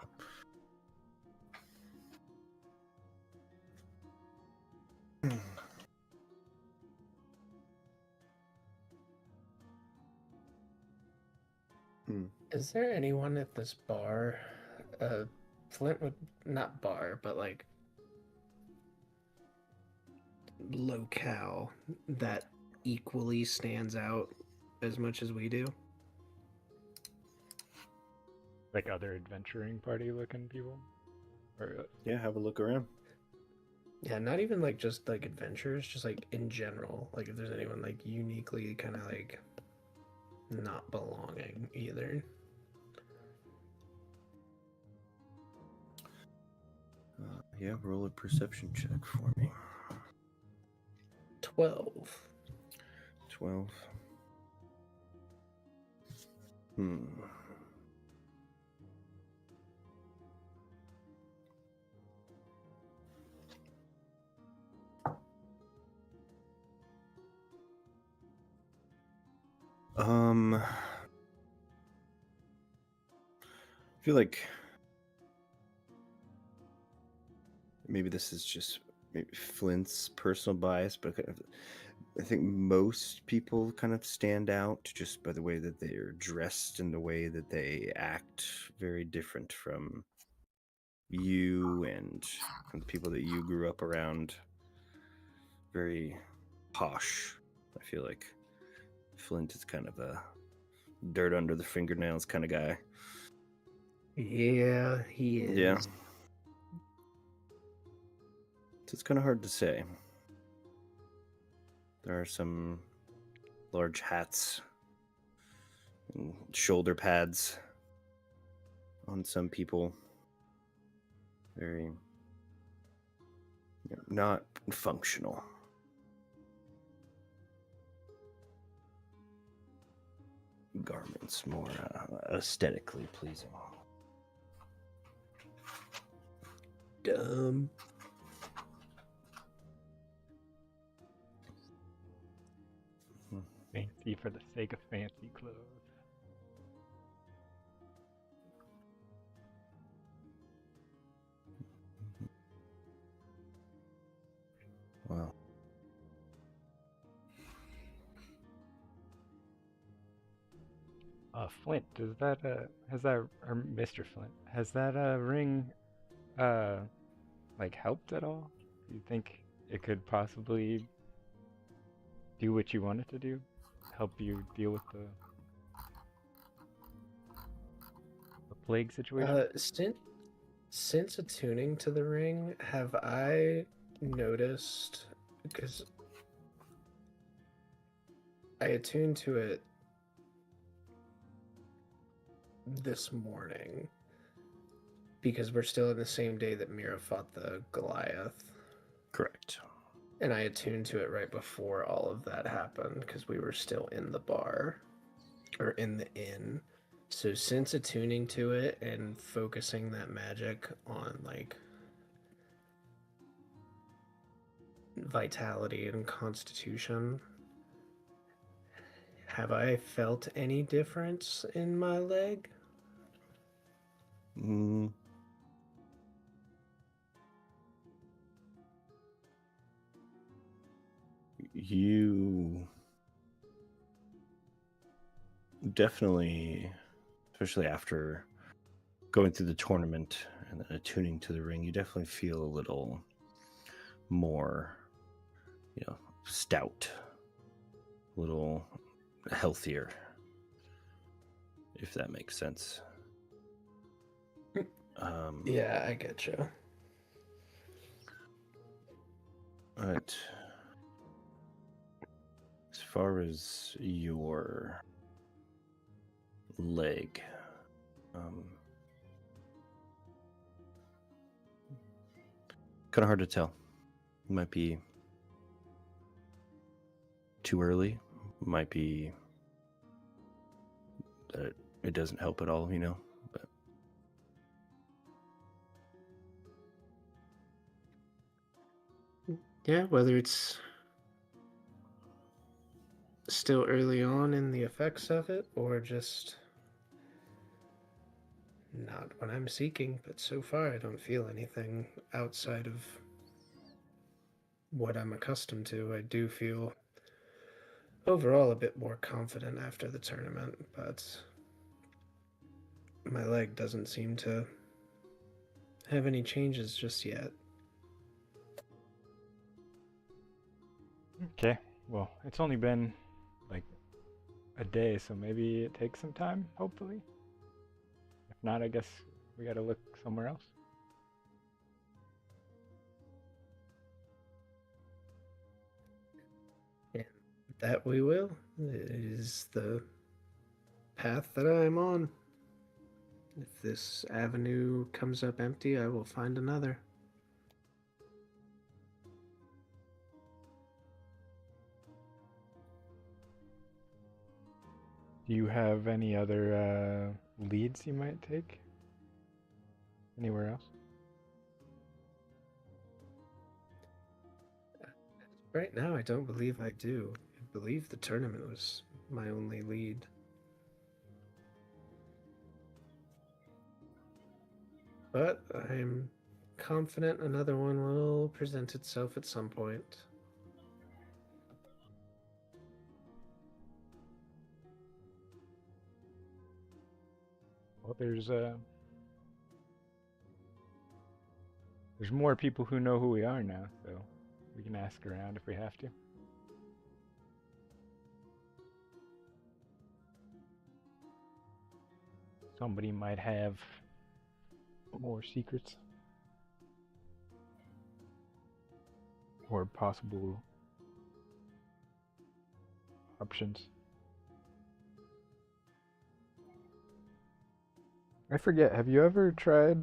Is there anyone at this bar? Flint would not bar, but like locale that equally stands out as much as we do? Like other adventuring party looking people? Or Yeah, have a look around. Yeah, not even like just like adventures, just like in general. Like if there's anyone like uniquely kind of like not belonging either. Yeah, roll a perception check for me. 12. 12. I feel like maybe this is just maybe Flint's personal bias, but I think most people kind of stand out just by the way that they are dressed and the way that they act, very different from you and from the people that you grew up around. Very posh. I feel like Flint is kind of a dirt under the fingernails kind of guy. Yeah, he is. Yeah. So it's kind of hard to say. There are some large hats and shoulder pads on some people. Very not functional. Garments more aesthetically pleasing. Dumb. Fancy for the sake of fancy clothes. Wow. Flint, does that has that or Mr. Flint, has that ring like helped at all? Do you think it could possibly do what you want it to do? Help you deal with the plague situation? Since attuning to the ring, have I noticed, because I attuned to it this morning, because we're still in the same day that Mira fought the Goliath. Correct. And I attuned to it right before all of that happened, because we were still in the bar, or in the inn. So since attuning to it and focusing that magic on, like, vitality and constitution, have I felt any difference in my leg? You definitely, especially after going through the tournament and then attuning to the ring, you definitely feel a little more, stout, a little healthier, if that makes sense. Yeah, I get you. But as far as your leg, kind of hard to tell. Might be too early. Might be that it doesn't help at all, But Yeah, whether it's still early on in the effects of it, or just not what I'm seeking, but so far I don't feel anything outside of what I'm accustomed to. I do feel overall a bit more confident after the tournament, but my leg doesn't seem to have any changes just yet. Okay, well, it's only been like a day, so maybe it takes some time, hopefully. If not, I guess we gotta look somewhere else. And that we will. It is the path that I'm on. If this avenue comes up empty, I will find another. Do you have any other leads you might take? Anywhere else? Right now, I don't believe I do. I believe the tournament was my only lead. But I'm confident another one will present itself at some point. Well, there's more people who know who we are now, so we can ask around if we have to. Somebody might have more secrets or possible options. I forget. Have you ever tried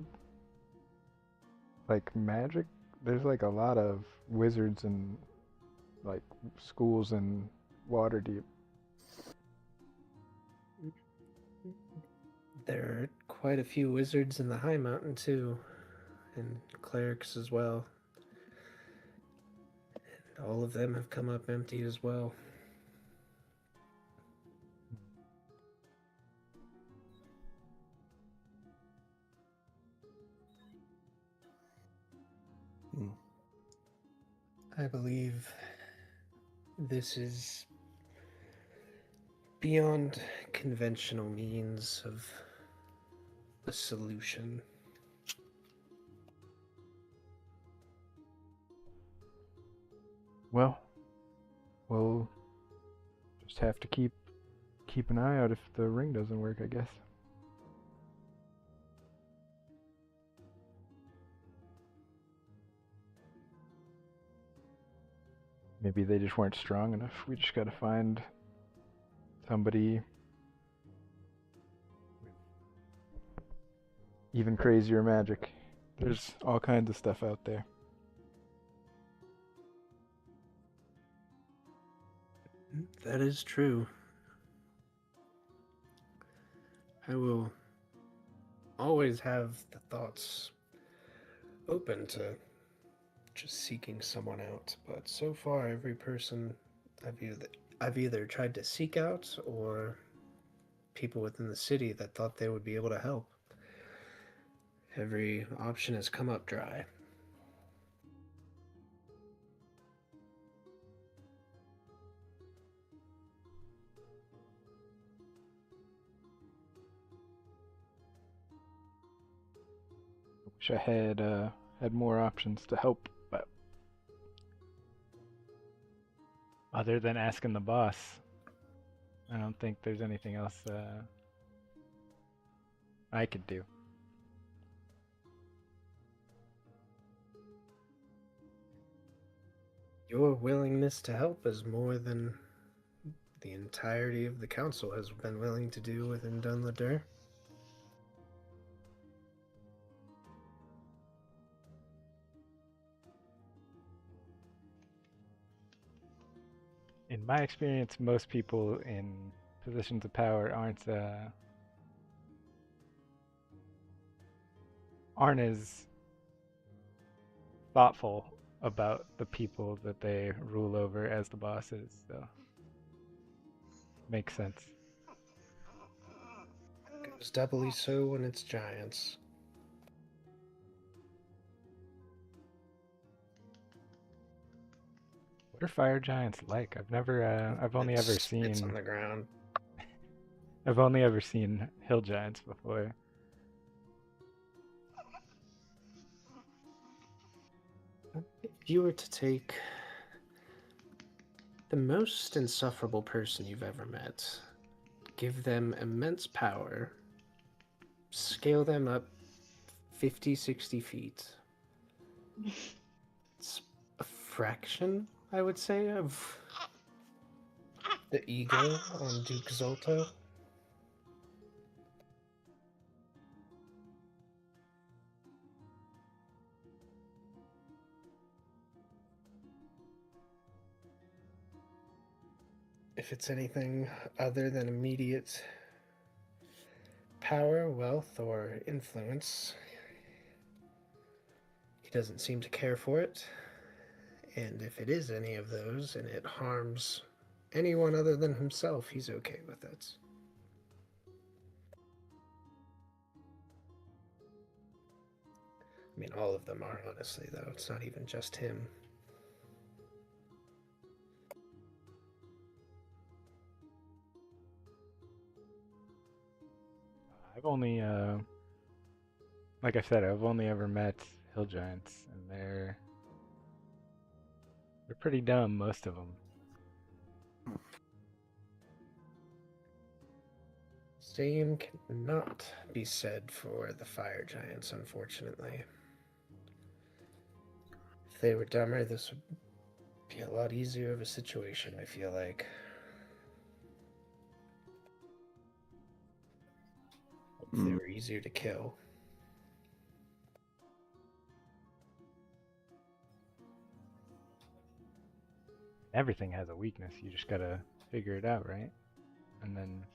like magic? There's like a lot of wizards and like schools in Waterdeep. There are quite a few wizards in the High Mountain too, and clerics as well. And all of them have come up empty as well. Hmm. I believe this is beyond conventional means of a solution. Well, we'll just have to keep an eye out if the ring doesn't work, I guess. Maybe they just weren't strong enough. We just gotta find somebody with even crazier magic. There's all kinds of stuff out there. That is true. I will always have the thoughts open to just seeking someone out, but so far every person I've either tried to seek out or people within the city that thought they would be able to help. Every option has come up dry. Wish I had more options to help, but Other than asking the boss, I don't think there's anything else I could do. Your willingness to help is more than the entirety of the council has been willing to do within Dunladur. In my experience, most people in positions of power aren't as thoughtful about the people that they rule over as the bosses. So makes sense. Goes doubly so when it's giants. What are fire giants like? I've only ever It's on seen the ground. I've only ever seen hill giants before. If you were to take the most insufferable person you've ever met, give them immense power, scale them up 50, 60 feet. It's a fraction, I would say, of the ego on Duke Zolto. If it's anything other than immediate power, wealth, or influence, he doesn't seem to care for it. And if it is any of those and it harms anyone other than himself, he's okay with it. I mean, all of them are, honestly, though. It's not even just him. I've only like I said, I've only ever met hill giants, and they're pretty dumb, most of them. Same cannot be said for the fire giants, unfortunately. If they were dumber, this would be a lot easier of a situation, I feel like. if they were easier to kill. Everything has a weakness. You just gotta figure it out, right? And then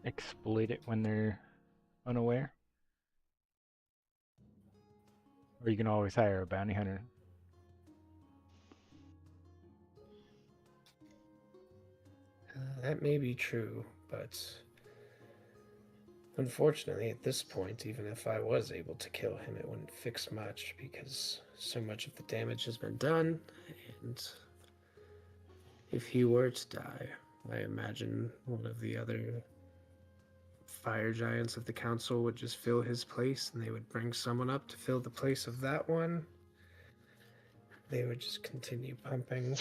exploit it when they're unaware. Or you can always hire a bounty hunter. That may be true, but unfortunately, at this point, even if I was able to kill him, it wouldn't fix much because so much of the damage has been done, and if he were to die, I imagine one of the other fire giants of the council would just fill his place, and they would bring someone up to fill the place of that one. They would just continue pumping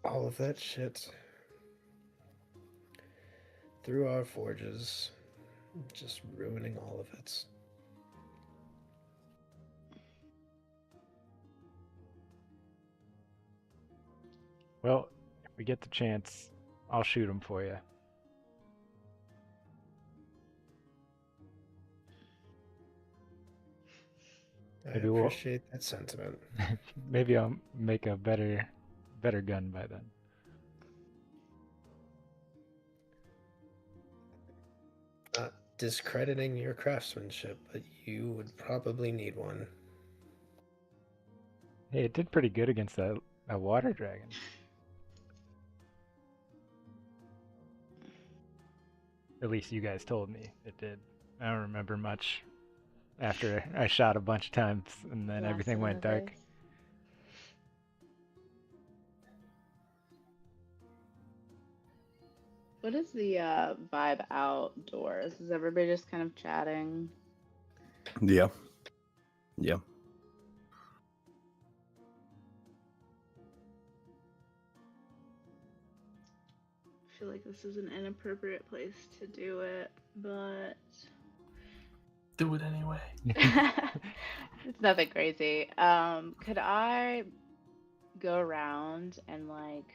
all of that shit through our forges, just ruining all of it. Well, if we get the chance, I'll shoot him for you. I appreciate that sentiment. Maybe I'll make a better gun by then. Not discrediting your craftsmanship, but you would probably need one. Hey, it did pretty good against that water dragon. At least you guys told me it did. I don't remember much after I shot a bunch of times and then everything went dark. What is the vibe outdoors? Is everybody just kind of chatting? Yeah. I feel like this is an inappropriate place to do it, but Do it anyway. it's nothing crazy. Could I go around and like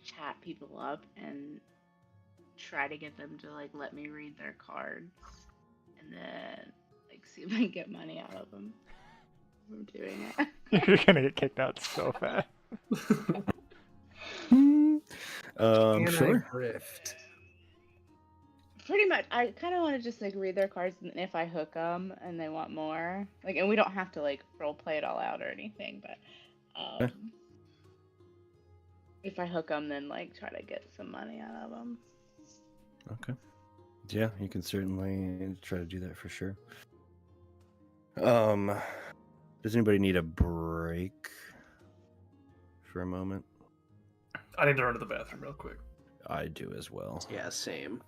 chat people up and try to get them to like let me read their cards, and then like see if I can get money out of them from doing it? You're gonna get kicked out so fast. Sure. Grift. Pretty much, I kind of want to just like read their cards, and if I hook them and they want more, like, and we don't have to like role play it all out or anything, but if I hook them, then like try to get some money out of them. Okay. Yeah, you can certainly try to do that for sure. Does anybody need a break for a moment? I need to run to the bathroom real quick. I do as well. Yeah, same.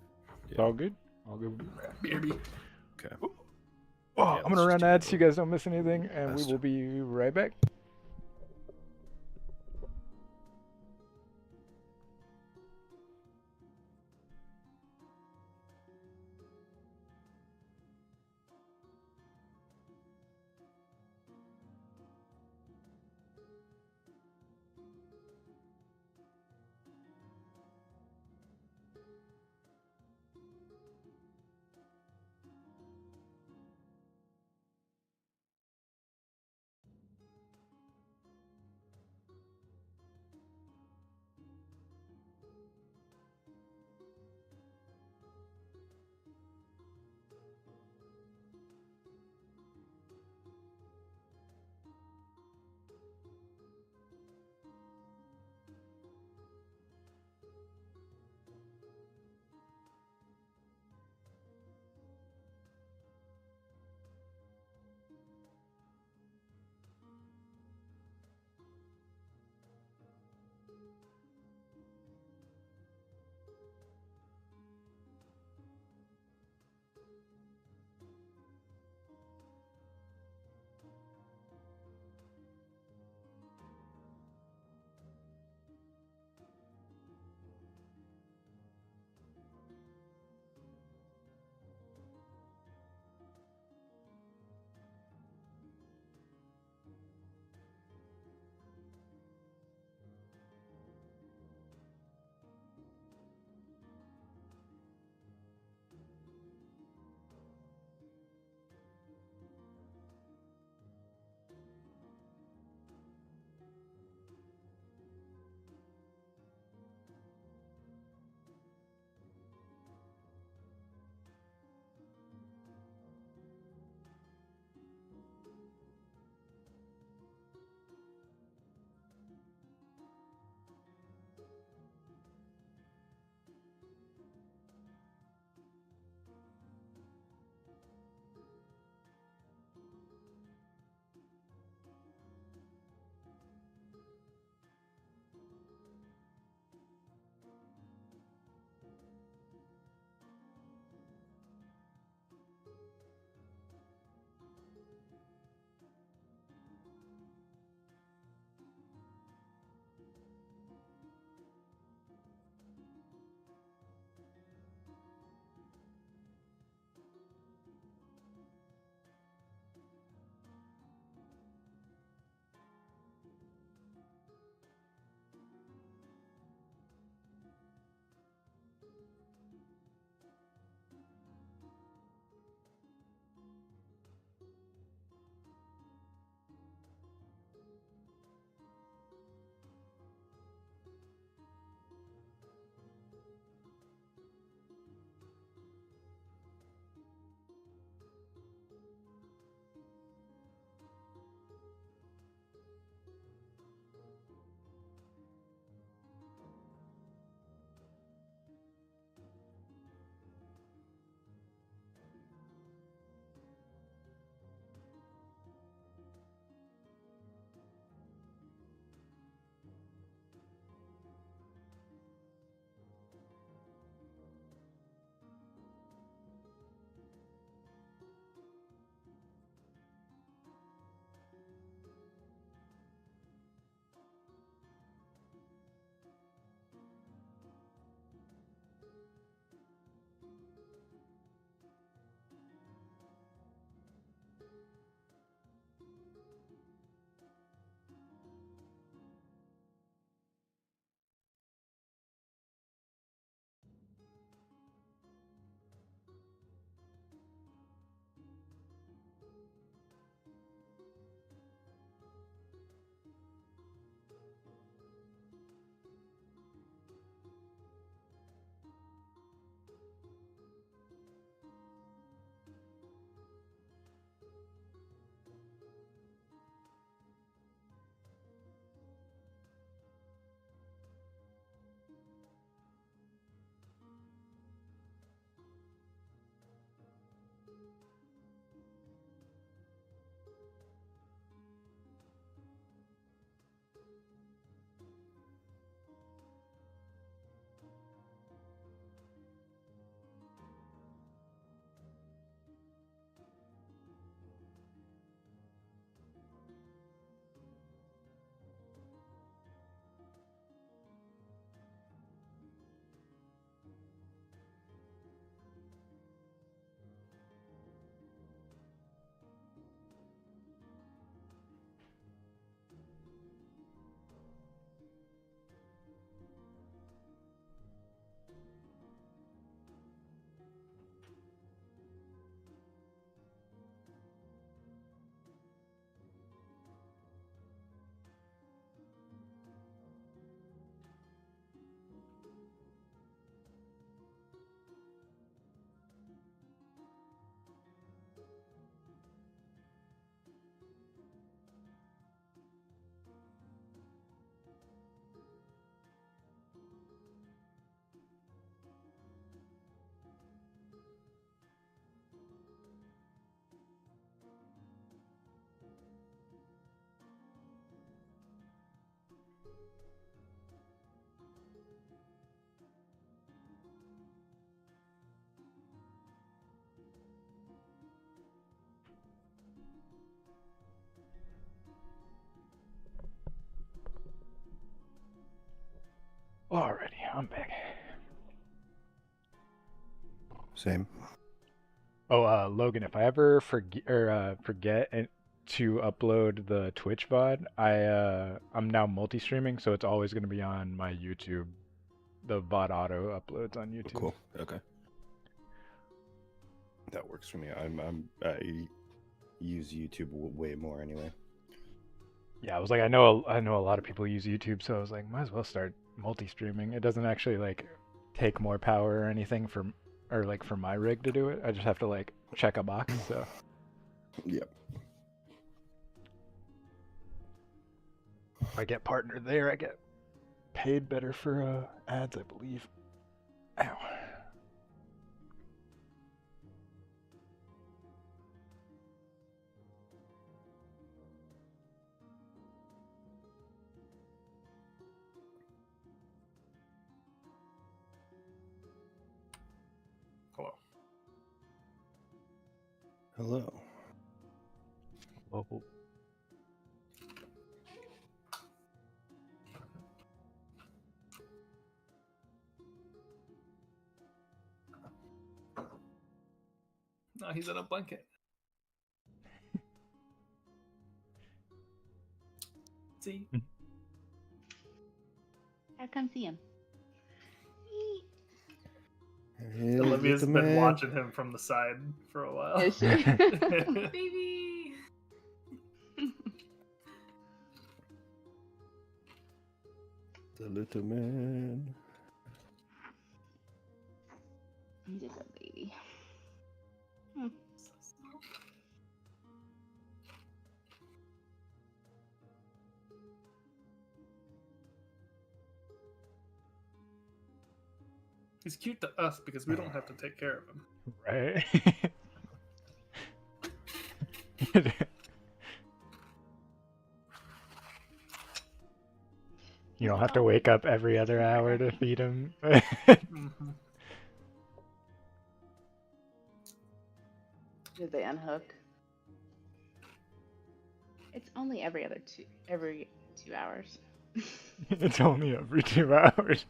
It's all good. All good. BRB. Okay. Oh, Yeah, I'm let's gonna just run do ads it so you guys don't miss anything, and we faster. will be right back. Alrighty, I'm back. Same. Oh, Logan, if I ever forget to upload the Twitch VOD, I'm now multi-streaming, so it's always going to be on my YouTube. The VOD auto uploads on YouTube. Cool. Okay. That works for me. I use YouTube way more anyway. Yeah, I was like, I know a lot of people use YouTube, so I was like, might as well start multi-streaming. It doesn't actually like take more power or anything for my rig to do it. I just have to like check a box. So Yep. if I get partnered there, I get paid better for ads, I believe. Ow. Hello. Hello. Oh. No, he's in a blanket. See? I come see him. Hey, Olivia's little been man. watching him from the side for a while. Is she? Baby. The little man. He's a good baby. He's cute to us because we don't have to take care of him. Right. You don't have to wake up every other hour to feed him. Mm-hmm. Did they unhook? It's only every 2 hours. It's only every 2 hours.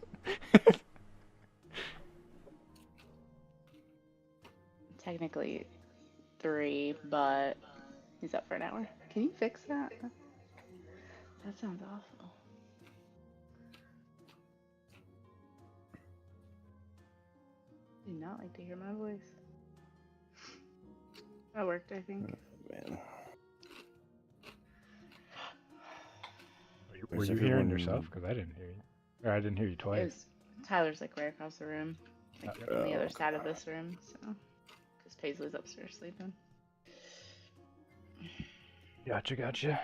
Technically 3, but he's up for an hour. Can you fix that? That sounds awful. I do not like to hear my voice. That worked, I think. Man. Were Where's you hearing everyone? yourself? Because I didn't hear you. Or I didn't hear you It twice. was, Tyler's like right across the room, like on the other side of this room. So, because Paisley's upstairs sleeping. Gotcha.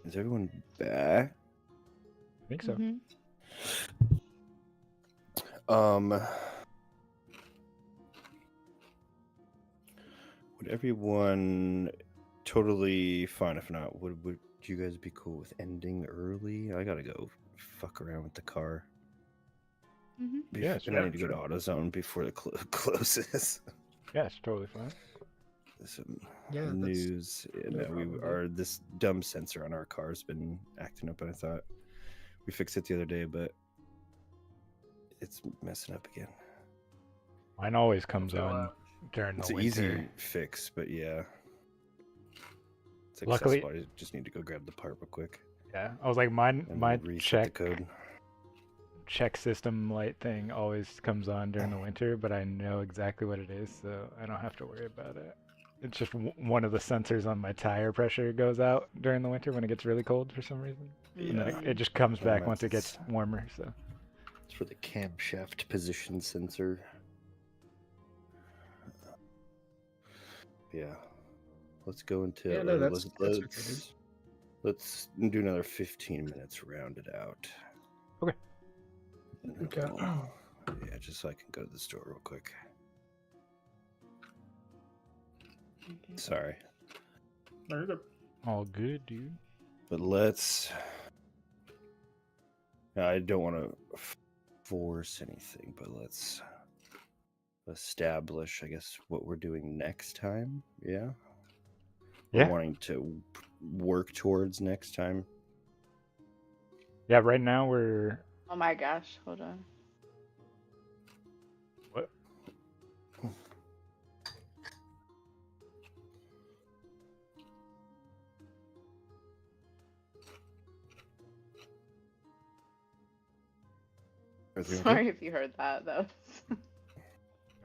Is everyone back? I think so. Mhm. Would everyone totally fine if not? Would you guys be cool with ending early? I gotta go fuck around with the car. Mhm. Yeah, And I need to go to AutoZone before the closes. Yeah, it's totally fine. Some Yeah, that's news. And no we problem, are this dumb sensor on our car's been acting up, and I thought we fixed it the other day, but it's messing up again. Mine always comes feel on that. during It's the an winter. easy fix, but yeah. It's Luckily- accessible. I just need to go grab the part real quick Yeah, I was like, my and reset the code. check system light thing always comes on during the winter, but I know exactly what it is, so I don't have to worry about it. It's just one of the sensors on my tire pressure goes out during the winter when it gets really cold for some reason, and then it just comes back Mine once it gets is- warmer. So It's for the camshaft position sensor. Yeah. Let's go into Yeah, no, that's okay, dude. let's do another 15 minutes, round it out. Okay. And then Okay. yeah, just so I can go to the store real quick. Okay. Sorry. No, you're good. all good, dude. But let's. I don't want to force anything, but let's establish, I guess, what we're doing next time. Yeah. we're Yeah. wanting to work towards next time? Yeah, right now we're Oh my gosh, hold on. what? Everything okay? Sorry if you heard that though.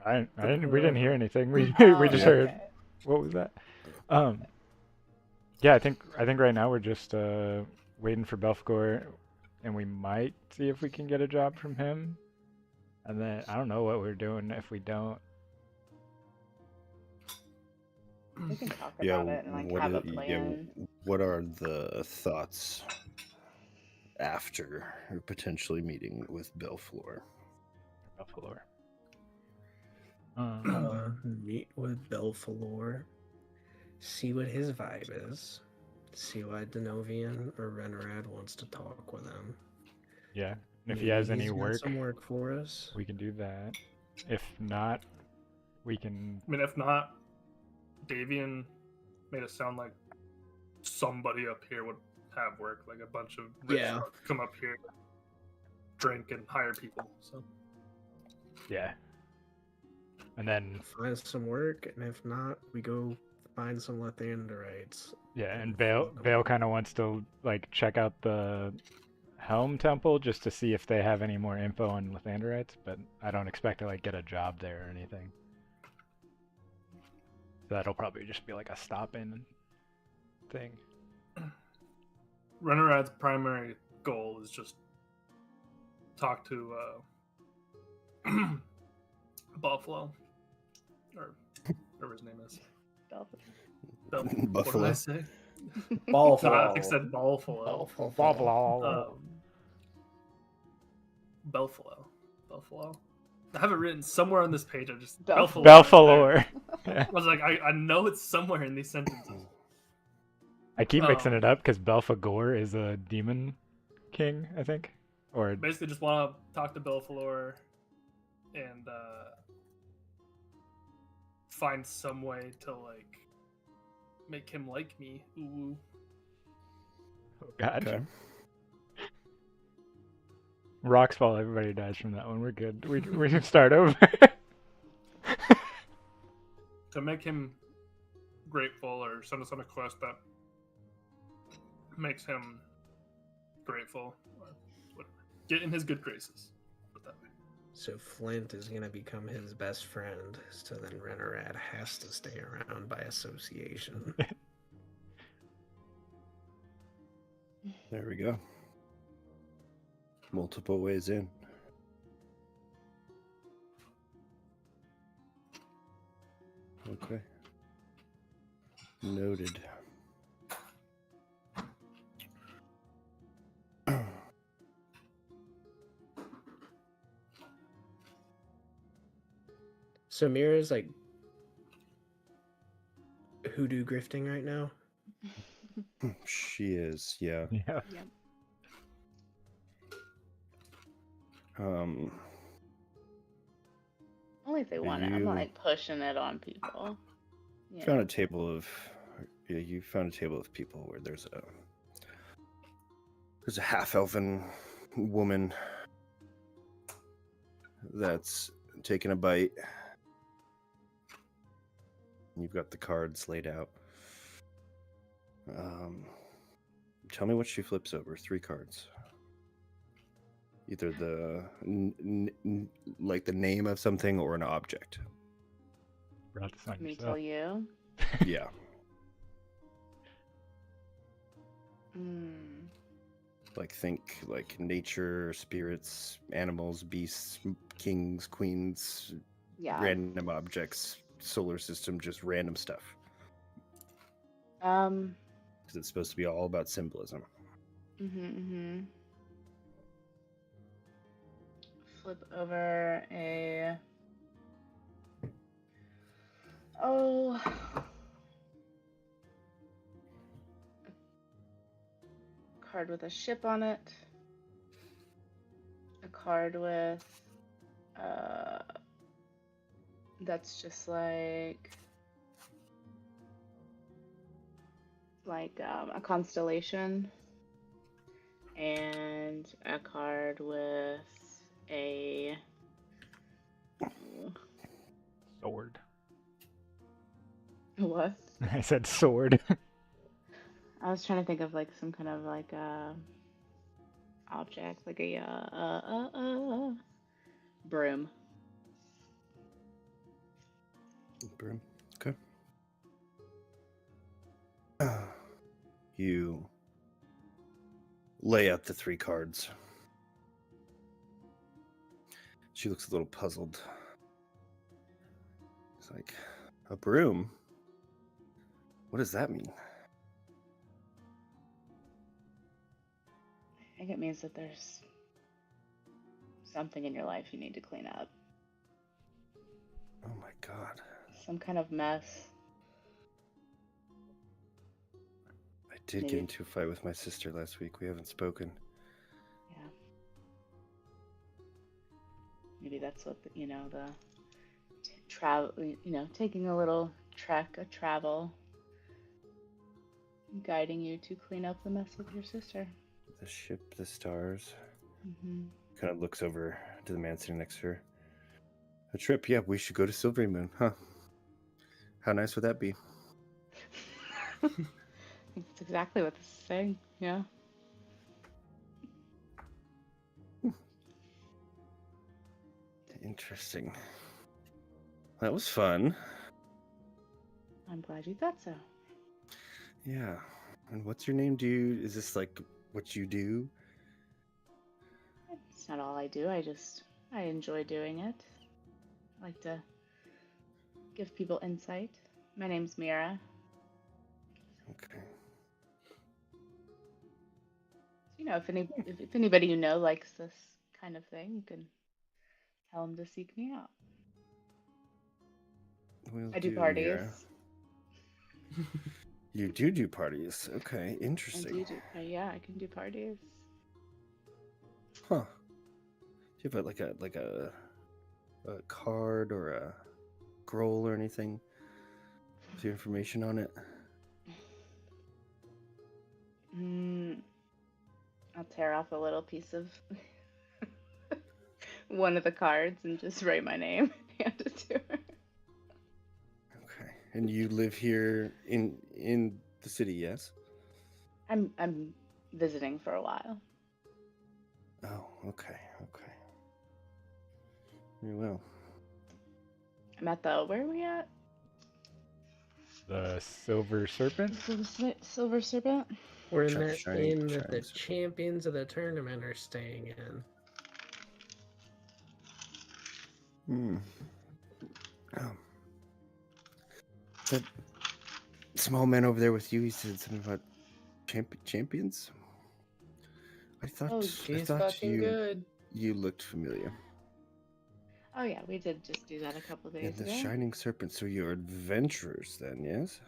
I didn't we didn't hear anything. We Oh, we just Yeah. heard okay. what was that? Yeah, I think right now we're just waiting for Belfagor, and we might see if we can get a job from him. And then I don't know what we're doing if we don't. We can talk Yeah, about it and like what have a is, plan. what are the thoughts after potentially meeting with Belflor? Belfagor. Meet with Belfalor. See what his vibe is. See why Denovian or Renrad wants to talk with him. Yeah. And if he Maybe has any he's got work, some work for us. we can do that. If not, we can. I mean, if not, Davian made it sound like somebody up here would have work, like a bunch of rich Yeah. folk come up here, drink, and hire people. So Yeah. And then Find some work, and if not, we go find some Lathanderites. yeah, and Vale kind of wants to like check out the Helm Temple just to see if they have any more info on Lathanderites, but I don't expect to like get a job there or anything. So that'll probably just be like a stop-in thing. Rennerad's primary goal is just talk to Buffalo, or whatever his name is. What did I say? Buffalo. No, I think I said Buffalo. Buffalo. I have it written somewhere on this page. I just Belfalor. Belfalor. I was like, I know it's somewhere in these sentences. I keep mixing it up because Belfagor is a demon king, I think. Or Basically, just want to talk to Belfalor and find some way to like make him like me. Ooh. oh god, Okay. rocks fall. Everybody dies from that one. We're good. We can start over. To make him grateful or send us on a quest that makes him grateful or whatever. Get in his good graces. Put it that way. So Flint is gonna become his best friend. So then Rennerad has to stay around by association. There we go. Multiple ways in. Okay. Noted. So Mira's like hoodoo grifting right now. She is, yeah. Yeah. Yep. Only if they want it. I'm not You- like pushing it on people. Yeah. Found a table of you found a table of people where there's a half-elven woman that's taking a bite. You've got the cards laid out. Tell me what she flips over. 3 cards. Either the like the name of something or an object. Brought this on Me yourself. tell you. Yeah. Like think like nature, spirits, animals, beasts, kings, queens, Yeah. random objects, solar system, just random stuff. Because it's supposed to be all about symbolism. Flip over a card with a ship on it. A card with that's just like like a constellation and a card with a Sword. what? I said sword. I was trying to think of like some kind of like object, like a broom. Broom. Okay. You lay out the 3 cards. She looks a little puzzled. It's like, a broom? What does that mean? I think it means that there's something in your life you need to clean up. Oh my god. Some kind of mess. I did get Maybe. into a fight with my sister last week. We haven't spoken. Yeah. Maybe that's what the travel. Taking a little trek, a travel, guiding you to clean up the mess with your sister. The ship, the stars. Mm-hmm. Kind of looks over to the man sitting next to her. A trip? Yeah, we should go to Silvery Moon, huh? How nice would that be? I think that's exactly what this is saying. Yeah. Interesting. That was fun. I'm glad you thought so. Yeah. And what's your name? Is this like what you do? It's not all I do. I enjoy doing it. I like to give people insight. My name's Mira. Okay. If anybody you know likes this kind of thing, you can tell them to seek me out. Will I do do, parties. Mira. You do parties. Okay, I interesting. yeah, I can do parties. Huh. Do you have a card or a scroll or anything with your information on it? I'll tear off a little piece of one of the cards and just write my name and hand it to her. Okay. And you live here in the city, yes? I'm visiting for a while. Oh, okay. Very well. Hmm. I'm at where are we at? The Silver Serpent? Silver Serpent? We're in Sh- that shining- inn that shining the serpent. champions of the tournament are staying in. That small man over there with you, he said something about champions? I thought She's fucking good. you looked familiar. Oh yeah, we did just do that a couple And days the ago. shining serpent, so you're adventurers then, yes?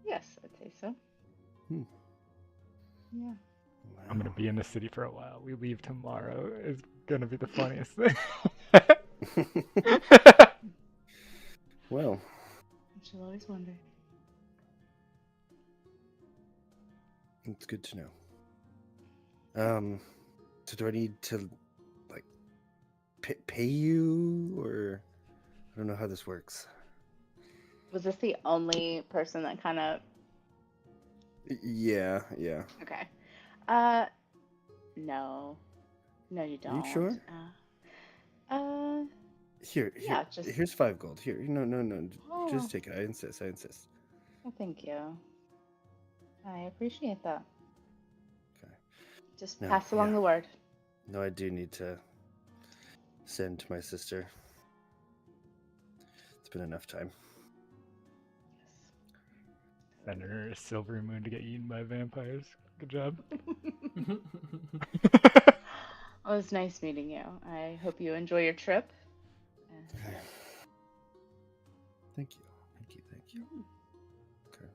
Yes, I'd say so. Yeah. I'm gonna be in the city for a while. We leave tomorrow. It's gonna be the funniest thing. Well, I shall always wonder. it's good to know. So do I need to like pay you, or I don't know how this works. Was this the only person that kind of? Yeah. Okay. No, you don't. Are you sure? Here, Yeah, just. here's 5 gold. Here, no, Oh. just take it. I insist. Well, thank you. I appreciate that. Okay. Just No, pass along yeah. the word. No, I do need to send to my sister. It's been enough time. Send her a Silver Moon to get eaten by vampires. Good job. Well, it was nice meeting you. I hope you enjoy your trip. Okay. Thank you. Okay.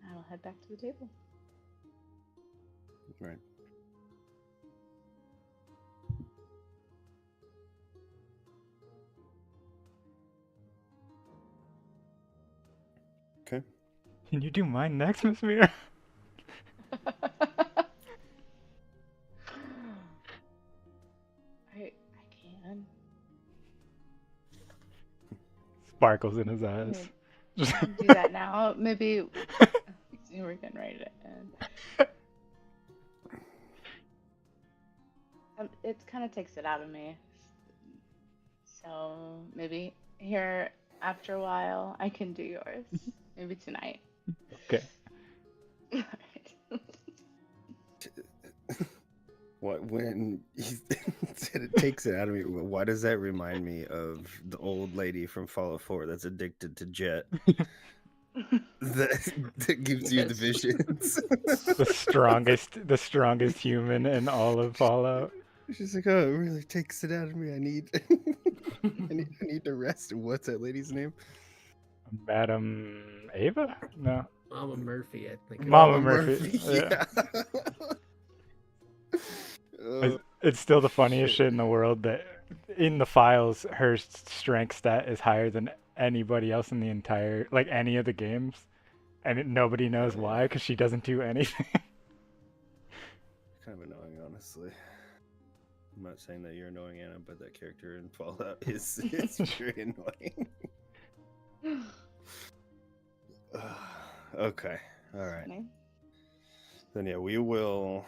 I will head back to the table. Right. Can you do mine next, Miss Mira? I can. Sparkles in his eyes. I can do that now. Maybe we can write it in. It kind of takes it out of me. So maybe here after a while I can do yours. Maybe tonight. Okay. Alright. What when he said it takes it out of me? Why does that remind me of the old lady from Fallout 4 that's addicted to Jet? that gives you the Yes. visions. The strongest human in all of Fallout. She's like, oh, it really takes it out of me. I need I need to rest. What's that lady's name? Madam Ava? No. Mama Murphy, I think. Mama Murphy. Yeah. It's still the funniest shit in the world that in the files her strength stat is higher than anybody else in the entire, like any of the games, and nobody knows why because she doesn't do anything. Kind of annoying, honestly. I'm not saying that you're annoying, Anna, but that character in Fallout is very annoying. Okay, all right. Funny. Then yeah, we'll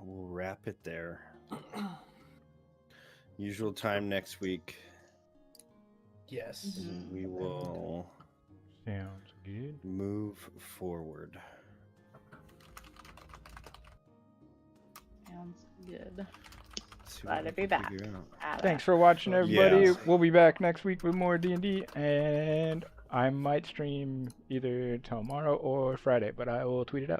wrap it there. Usual time next week. Yes. Mhm. We will Sounds good. move forward. Sounds good. See Glad what we to be can back. figure out. Thanks for watching, everybody. Yeah. We'll be back next week with more D&D, and I might stream either tomorrow or Friday, but I will tweet it out.